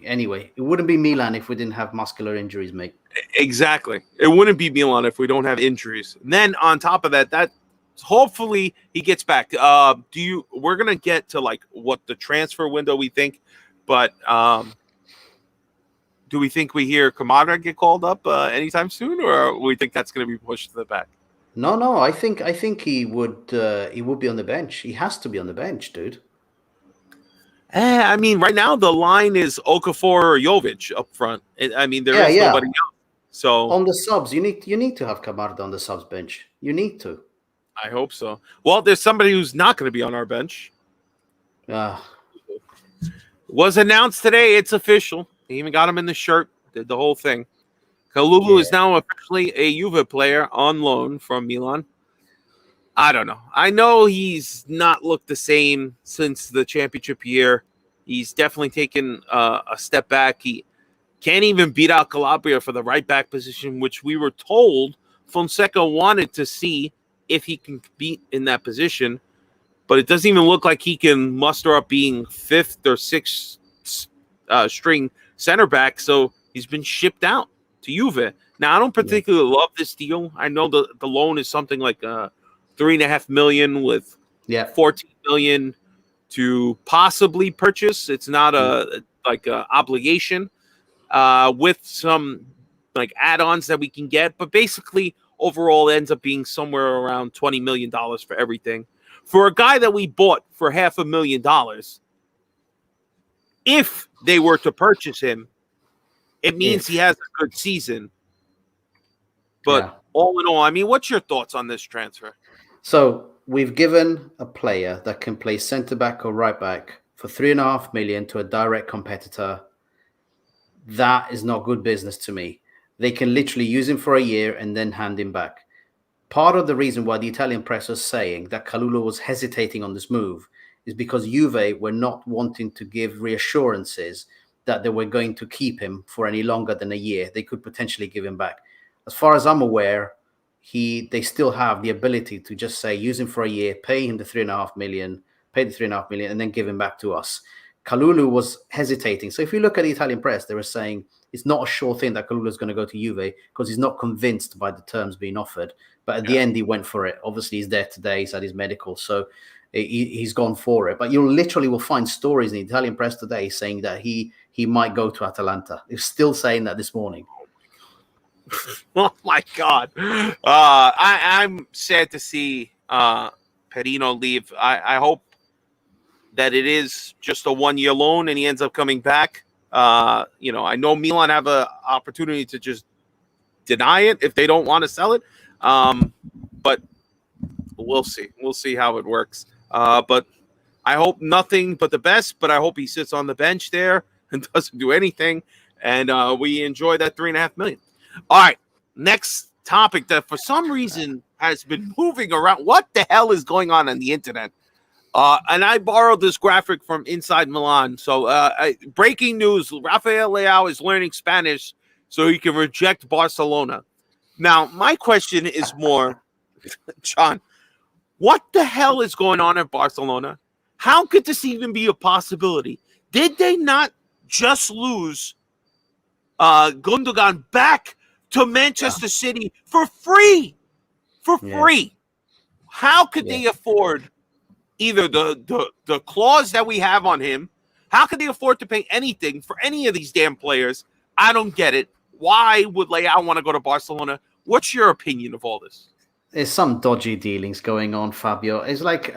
Anyway, it wouldn't be Milan if we didn't have muscular injuries, mate. Exactly. It wouldn't be Milan if we don't have injuries. And then on top of that hopefully he gets back. We're going to get to like what the transfer window we think, but do we think we hear Kamada get called up anytime soon, or we think that's going to be pushed to the back? No. I think he would be on the bench. He has to be on the bench, dude. I mean, right now the line is Okafor or Jovic up front. I mean, there is nobody else. So on the subs, you need to have Kamada on the subs bench. You need to. I hope so. Well, there's somebody who's not going to be on our bench. Was announced today. It's official. They even got him in the shirt. Did the whole thing. Kalulu is now officially a Juve player on loan from Milan. I don't know. I know he's not looked the same since the championship year. He's definitely taken a step back. He can't even beat out Calabria for the right back position, which we were told Fonseca wanted to see if he can compete in that position. But it doesn't even look like he can muster up being fifth or sixth string center back. So he's been shipped out to Juve. Now, I don't particularly love this deal. I know the loan is something like $3.5 million with 14 million to possibly purchase. It's not a obligation with some like add-ons that we can get, but basically overall it ends up being somewhere around $20 million for everything. For a guy that we bought for $500,000, if they were to purchase him, it means he has a good season. But all in all, I mean, what's your thoughts on this transfer? So we've given a player that can play centre back or right back for $3.5 million to a direct competitor. That is not good business to me. They can literally use him for a year and then hand him back. Part of the reason why the Italian press was saying that Kalulu was hesitating on this move is because Juve were not wanting to give reassurances that they were going to keep him for any longer than a year. They could potentially give him back. As far as I'm aware, they still have the ability to just say, use him for a year, pay him the $3.5 million, and then give him back to us. Kalulu was hesitating. So if you look at the Italian press, they were saying it's not a sure thing that Kalulu is going to go to Juve because he's not convinced by the terms being offered. But at the end, he went for it. Obviously, he's there today. He's at his medical. So he's gone for it. But you literally will find stories in the Italian press today saying that he might go to Atalanta. He's still saying that this morning. Oh my God! I'm sad to see Perino leave. I hope that it is just a 1-year loan and he ends up coming back. I know Milan have an opportunity to just deny it if they don't want to sell it. But we'll see. We'll see how it works. But I hope nothing but the best. But I hope he sits on the bench there and doesn't do anything. And we enjoy that $3.5 million. All right. Next topic that for some reason has been moving around. What the hell is going on the internet? And I borrowed this graphic from Inside Milan. So breaking news, Rafael Leao is learning Spanish so he can reject Barcelona. Now, my question is more, John, what the hell is going on at Barcelona? How could this even be a possibility? Did they not just lose Gundogan back to Manchester City for free? For free. How could they afford either the clause that we have on him? How could they afford to pay anything for any of these damn players? I don't get it. Why would Leao want to go to Barcelona? What's your opinion of all this? There's some dodgy dealings going on, Fabio. It's like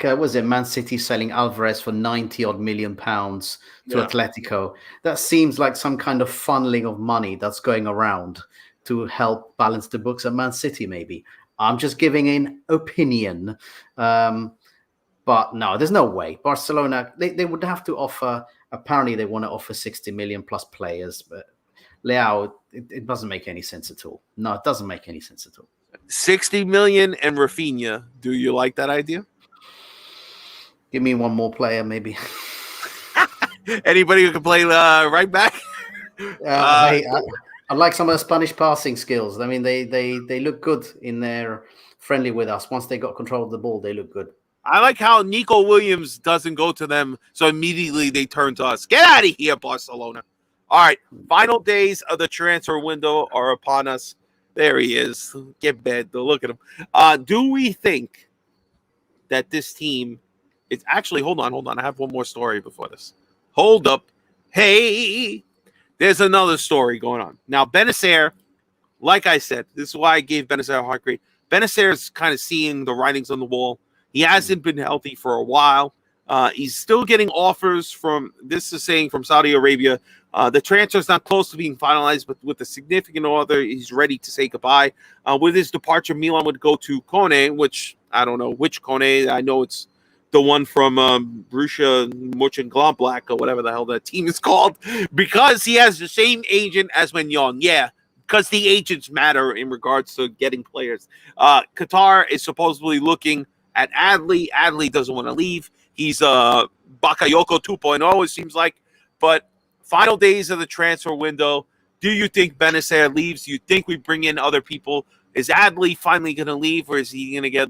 was it Man City selling Alvarez for 90-odd million pounds to Atletico? That seems like some kind of funneling of money that's going around to help balance the books at Man City, maybe. I'm just giving an opinion. But no, there's no way. Barcelona, they would have to offer, apparently they want to offer 60 million plus players, but Leao, it doesn't make any sense at all. No, it doesn't make any sense at all. 60 million and Rafinha. Do you like that idea? Give me one more player, maybe. Anybody who can play right back? I like some of the Spanish passing skills. I mean, they look good in their friendly with us. Once they got control of the ball, they look good. I like how Nico Williams doesn't go to them, so immediately they turn to us. Get out of here, Barcelona. All right, final days of the transfer window are upon us. There he is. Get bed. Look at him. Do we think that this team is actually... Hold on. I have one more story before this. Hold up. Hey, there's another story going on. Now, Benacer, like I said, this is why I gave Benacer a hard grade. Benacer is kind of seeing the writings on the wall. He hasn't been healthy for a while. He's still getting offers from Saudi Arabia. The transfer is not close to being finalized, but with a significant offer, he's ready to say goodbye. With his departure, Milan would go to Kone, which I don't know which Kone. I know it's the one from Borussia Mönchengladbach or whatever the hell that team is called, because he has the same agent as Mignon. Yeah, because the agents matter in regards to getting players. Qatar is supposedly looking at Adli. Adli doesn't want to leave. He's Bakayoko 2.0, it seems like. But final days of the transfer window, do you think Benacer leaves? Do you think we bring in other people? Is Adli finally going to leave, or is he going to get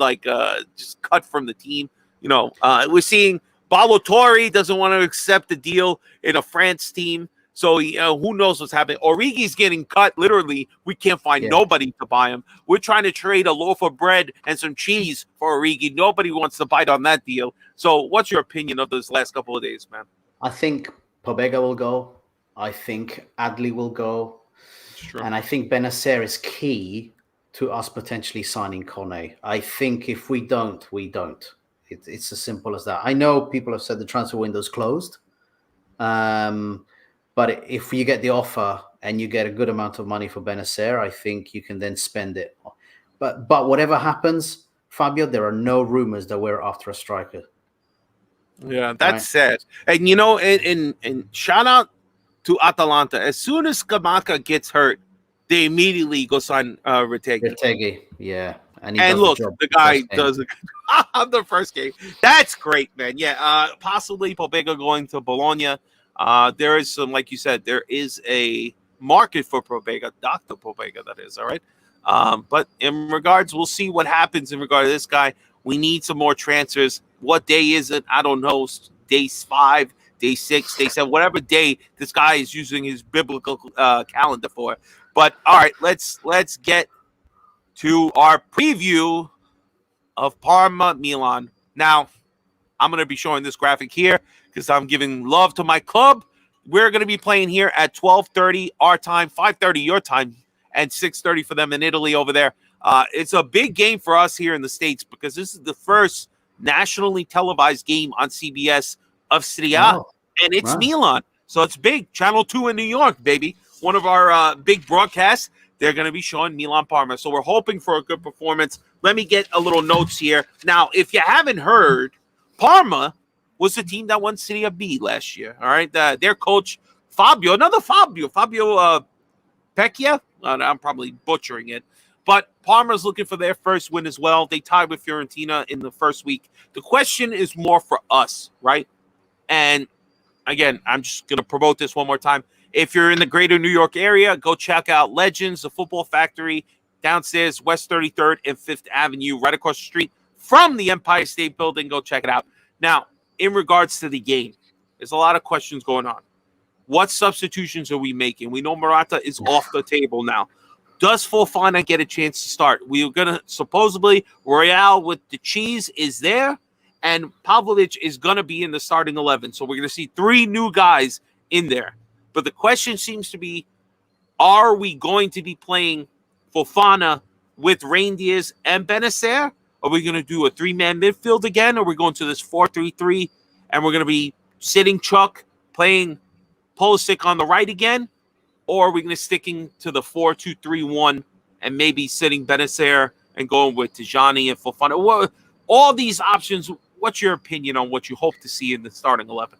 just cut from the team? We're seeing Balotore doesn't want to accept the deal in a France team. So who knows what's happening? Origi's getting cut. Literally, we can't find nobody to buy him. We're trying to trade a loaf of bread and some cheese for Origi. Nobody wants to bite on that deal. So what's your opinion of those last couple of days, man? I think Pobega will go. I think Adli will go. And I think Benacer is key to us potentially signing Kone. I think if we don't, we don't. It's as simple as that. I know people have said the transfer window's closed. But if you get the offer and you get a good amount of money for Benacer, I think you can then spend it. But whatever happens, Fabio, there are no rumors that we're after a striker. Yeah, that's sad. And and shout out to Atalanta. As soon as Scamacca gets hurt, they immediately go sign Retegui. Retegui, yeah. And look, the guy does it on the first game. That's great, man. Yeah, possibly Pobega going to Bologna. There is some, like you said, there is a market for Pobega, Dr. Pobega, that is, all right? But in regards, we'll see what happens in regard to this guy. We need some more transfers. What day is it? I don't know. Day 5, day 6, day 7, whatever day this guy is using his biblical calendar for. But, all right, let's get to our preview of Parma Milan. Now, I'm going to be showing this graphic here because I'm giving love to my club. We're going to be playing here at 12:30 our time, 5:30 your time, and 6:30 for them in Italy over there. It's a big game for us here in the States because this is the first nationally televised game on CBS of Serie A, and it's Milan. So it's big. Channel 2 in New York, baby. One of our big broadcasts. They're going to be showing Milan Parma. So we're hoping for a good performance. Let me get a little notes here. Now, if you haven't heard, Parma was the team that won Serie B last year. All right. Their coach, Fabio, Pecchia. I'm probably butchering it. But Parma's looking for their first win as well. They tied with Fiorentina in the first week. The question is more for us, right? And again, I'm just going to promote this one more time. If you're in the greater New York area, go check out Legends, the Football Factory, downstairs, West 33rd and 5th Avenue, right across the street from the Empire State Building. Go check it out. Now, in regards to the game, there's a lot of questions going on. What substitutions are we making? We know Morata is off the table now. Does Fofana get a chance to start? We're going to supposedly, Royale with the cheese is there, and Pavlovic is going to be in the starting 11. So we're going to see 3 new guys in there. But the question seems to be, are we going to be playing Fofana with Reindeers and Benacer? Are we going to do a 3-man midfield again? Or are we going to this 4-3-3 and we're going to be sitting Chuck, playing Pulisic on the right again? Or are we going to sticking to the 4-2-3-1 and maybe sitting Benacer and going with Tijani and Fofana? Well, all these options, what's your opinion on what you hope to see in the starting 11?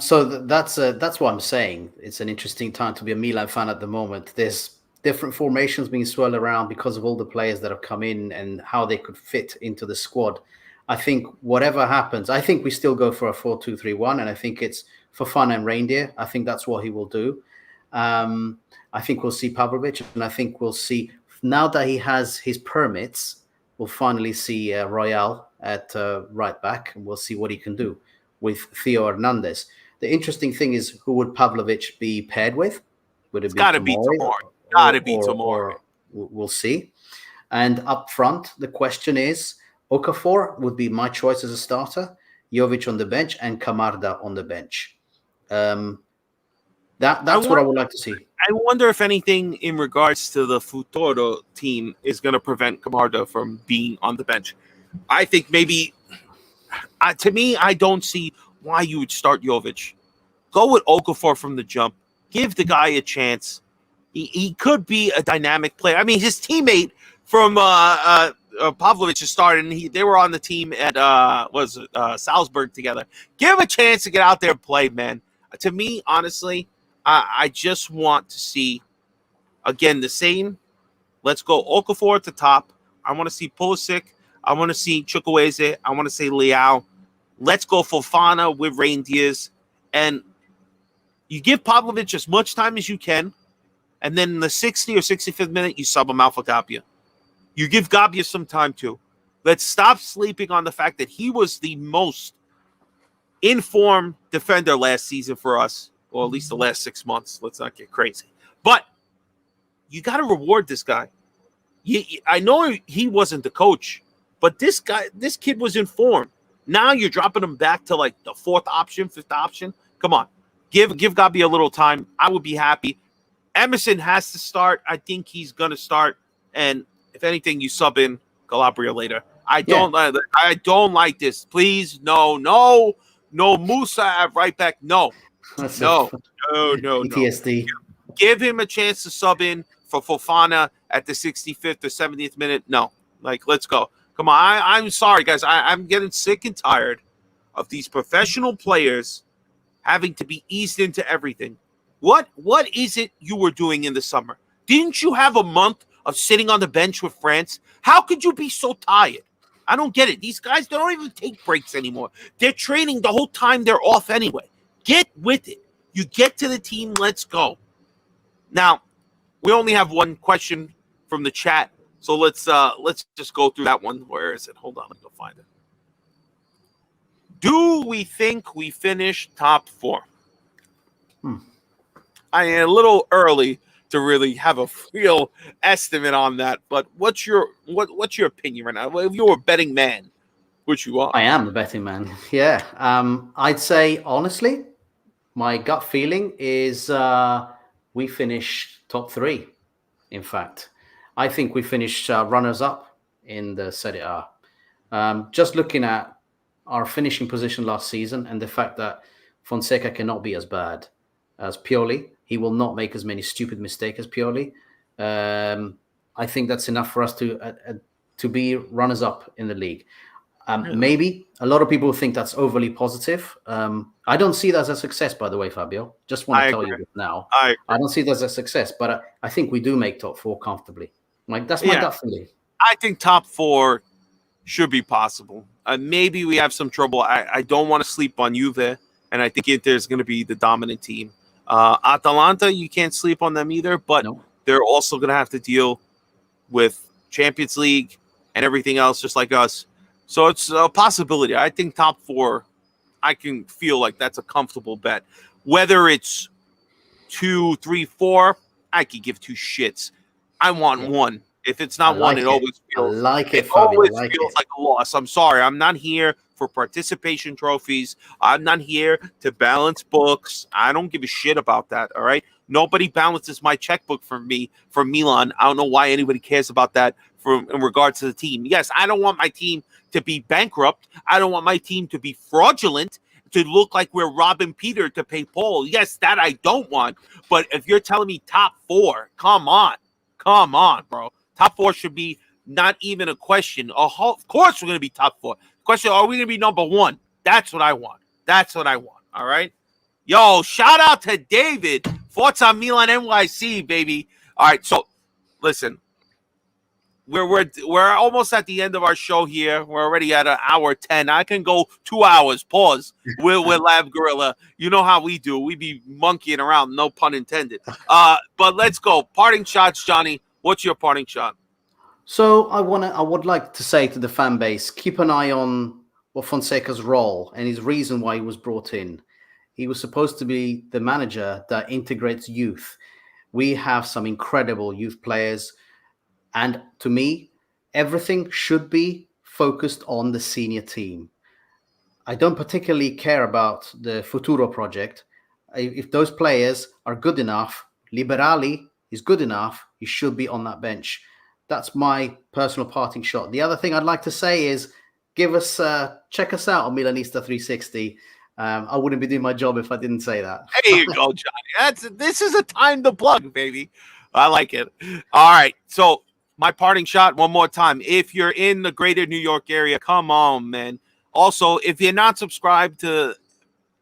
So that's what I'm saying. It's an interesting time to be a Milan fan at the moment. There's different formations being swirled around because of all the players that have come in and how they could fit into the squad. I think whatever happens, I think we still go for a 4-2-3-1, and I think it's Fofana and Reindeer. I think that's what he will do. I think we'll see Pavlovic, and I think we'll see, now that he has his permits, we'll finally see Royale at right back, and we'll see what he can do with Theo Hernandez. The interesting thing is, who would Pavlovic be paired with? Would it be Tomori? Gotta be Tomori. We'll see. And up front, the question is, Okafor would be my choice as a starter, Jovic on the bench, and Camarda on the bench. That's what I would like to see. I wonder if anything in regards to the Futuro team is going to prevent Camarda from being on the bench. I think maybe... to me, I don't see why you would start Jovic. Go with Okafor from the jump. Give the guy a chance. He could be a dynamic player. I mean, his teammate from Pavlovic just started, and they were on the team at Salzburg together. Give him a chance to get out there and play, man. To me, honestly, I just want to see, again, the same. Let's go Okafor at the top. I want to see Pulisic. I want to see Chukwueze. I want to say Leao. Let's go Fofana with Reindeers. And you give Pavlovic as much time as you can. And then in the 60 or 65th minute, you sub him out for Gabia. You give Gabia some time too. Let's stop sleeping on the fact that he was the most informed defender last season for us, or at least the last 6 months. Let's not get crazy. But you got to reward this guy. I know he wasn't the coach, but this kid was informed. Now you're dropping him back to like the 4th option, 5th option. Come on. Give Gabi a little time. I would be happy. Emerson has to start. I think he's going to start. And if anything, you sub in Calabria later. I don't like this. Please, no. Musa at right back. No. PTSD. Give him a chance to sub in for Fofana at the 65th or 70th minute. No. Like, let's go. Come on. I'm sorry, guys. I'm getting sick and tired of these professional players having to be eased into everything. What is it you were doing in the summer? Didn't you have a month of sitting on the bench with France? How could you be so tired? I don't get it. These guys, they don't even take breaks anymore. They're training the whole time they're off anyway. Get with it. You get to the team. Let's go. Now, we only have one question from the chat, so let's just go through that one. Where is it? Hold on, let me go find it. Do we think we finished top 4? I am a little early to really have a real estimate on that, but what's your opinion right now? If you were a betting man, which you are. I am the betting man. Yeah. I'd say, honestly, my gut feeling is we finish top three. In fact, I think we finish runners up in the Serie A. Just looking at our finishing position last season and the fact that Fonseca cannot be as bad as Pioli, he will not make as many stupid mistakes as Pioli. I think that's enough for us to be runners up in the league. Maybe a lot of people think that's overly positive. I don't see that as a success, by the way, Fabio. Just want to tell you this now. I don't see that as a success, but I think we do make top four comfortably. Like that's my gut feeling. I think top four should be possible. Maybe we have some trouble. I don't want to sleep on Juve, and I think Inter's going to be the dominant team. Atalanta, you can't sleep on them either, but they're also going to have to deal with Champions League and everything else, just like us. So it's a possibility. I think top four, I can feel like that's a comfortable bet. Whether it's 2, 3, 4, I could give two shits. I want one. If it's not one, it always feels like a loss. I'm sorry. I'm not here for participation trophies. I'm not here to balance books. I don't give a shit about that. All right. Nobody balances my checkbook for me for Milan. I don't know why anybody cares about that in regards to the team. Yes, I don't want my team to be bankrupt. I don't want my team to be fraudulent, to look like we're robbing Peter to pay Paul. Yes, that I don't want. But if you're telling me top four, come on, bro. Top four should be not even a question. Of course we're going to be top four. Question, are we going to be number one? That's what I want. All right. Yo, shout out to David. Thoughts on Milan NYC, baby. All right. So listen, we're almost at the end of our show here. We're already at 1:10. I can go 2 hours. Pause. We're Lab Gorilla. You know how we do. We be monkeying around. No pun intended. But let's go. Parting shots, Johnny. What's your parting shot? So I would like to say to the fan base, keep an eye on Fonseca's role and his reason why he was brought in. He was supposed to be the manager that integrates youth. We have some incredible youth players. And to me, everything should be focused on the senior team. I don't particularly care about the Futuro project. If those players are good enough, Liberali is good enough, he should be on that bench. That's my personal parting shot. The other thing I'd like to say is check us out on Milanista 360. I wouldn't be doing my job if I didn't say that. There you go, Johnny. This is a time to plug, baby. I like it. All right. So my parting shot one more time. If you're in the greater New York area, come on, man. Also, if you're not subscribed to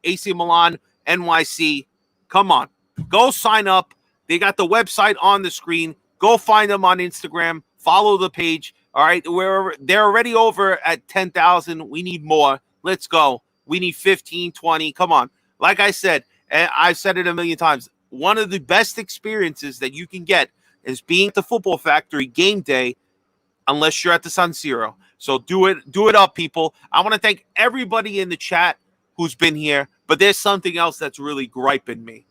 AC Milan NYC, come on. Go sign up. They got the website on the screen. Go find them on Instagram. Follow the page. All right. They're already over at 10,000. We need more. Let's go. We need 15, 20. Come on. Like I said, and I've said it a million times, one of the best experiences that you can get is being at the Football Factory game day, unless you're at the San Siro. So do it up, people. I want to thank everybody in the chat who's been here, but there's something else that's really griping me,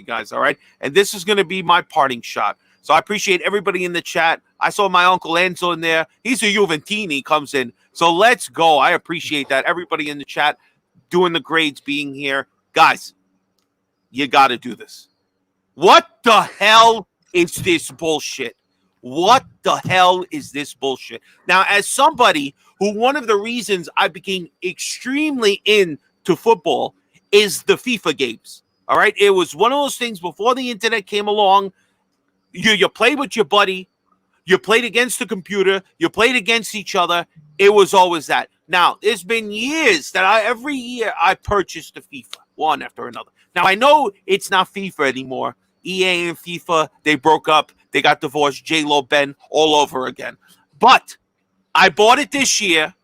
guys. All right. And this is going to be my parting shot. So I appreciate everybody in the chat. I saw my Uncle Enzo in there. He's a Juventini, comes in. So let's go. I appreciate that. Everybody in the chat doing the grades, being here. Guys, you got to do this. What the hell is this bullshit? What the hell is this bullshit? Now, as somebody who one of the reasons I became extremely into football is the FIFA games. All right. It was one of those things before the internet came along. You played with your buddy. You played against the computer. You played against each other. It was always that. Now, there's been years that every year I purchased the FIFA, one after another. Now, I know it's not FIFA anymore. EA and FIFA, they broke up. They got divorced. J-Lo, Ben, all over again. But I bought it this year,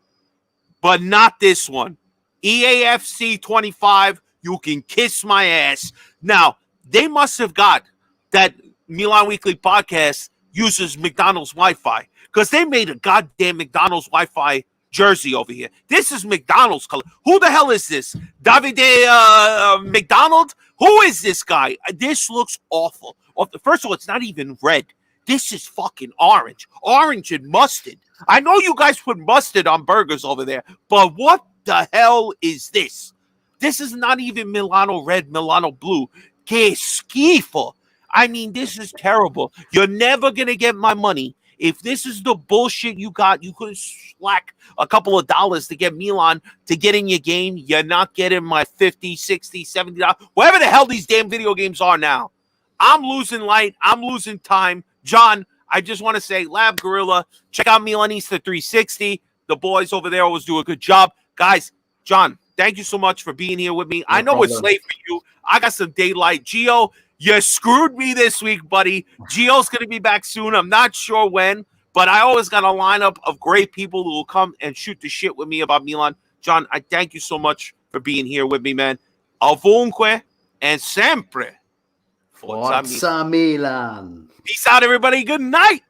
but not this one. EAFC 25, you can kiss my ass. Now, they must have got that Milan Weekly podcast uses McDonald's Wi-Fi because they made a goddamn McDonald's Wi-Fi jersey over here. This is McDonald's color. Who the hell is this? Davide McDonald? Who is this guy? This looks awful. First of all, it's not even red. This is fucking orange and mustard. I know you guys put mustard on burgers over there, but what the hell is this? This is not even Milano red, Milano blue. Que schifo. I mean, this is terrible. You're never going to get my money. If this is the bullshit you got, you could slack a couple of dollars to get Milan to get in your game. You're not getting my 50, 60, 70 dollars, whatever the hell these damn video games are now. I'm losing light. I'm losing time. John, I just want to say, Lab Gorilla, check out Milanista 360. The boys over there always do a good job. Guys, John, thank you so much for being here with me. I know it's late for you. I got some daylight. Gio, you screwed me this week, buddy. Gio's going to be back soon. I'm not sure when, but I always got a lineup of great people who will come and shoot the shit with me about Milan. John, I thank you so much for being here with me, man. Ovunque and sempre. Forza Milan. Peace out, everybody. Good night.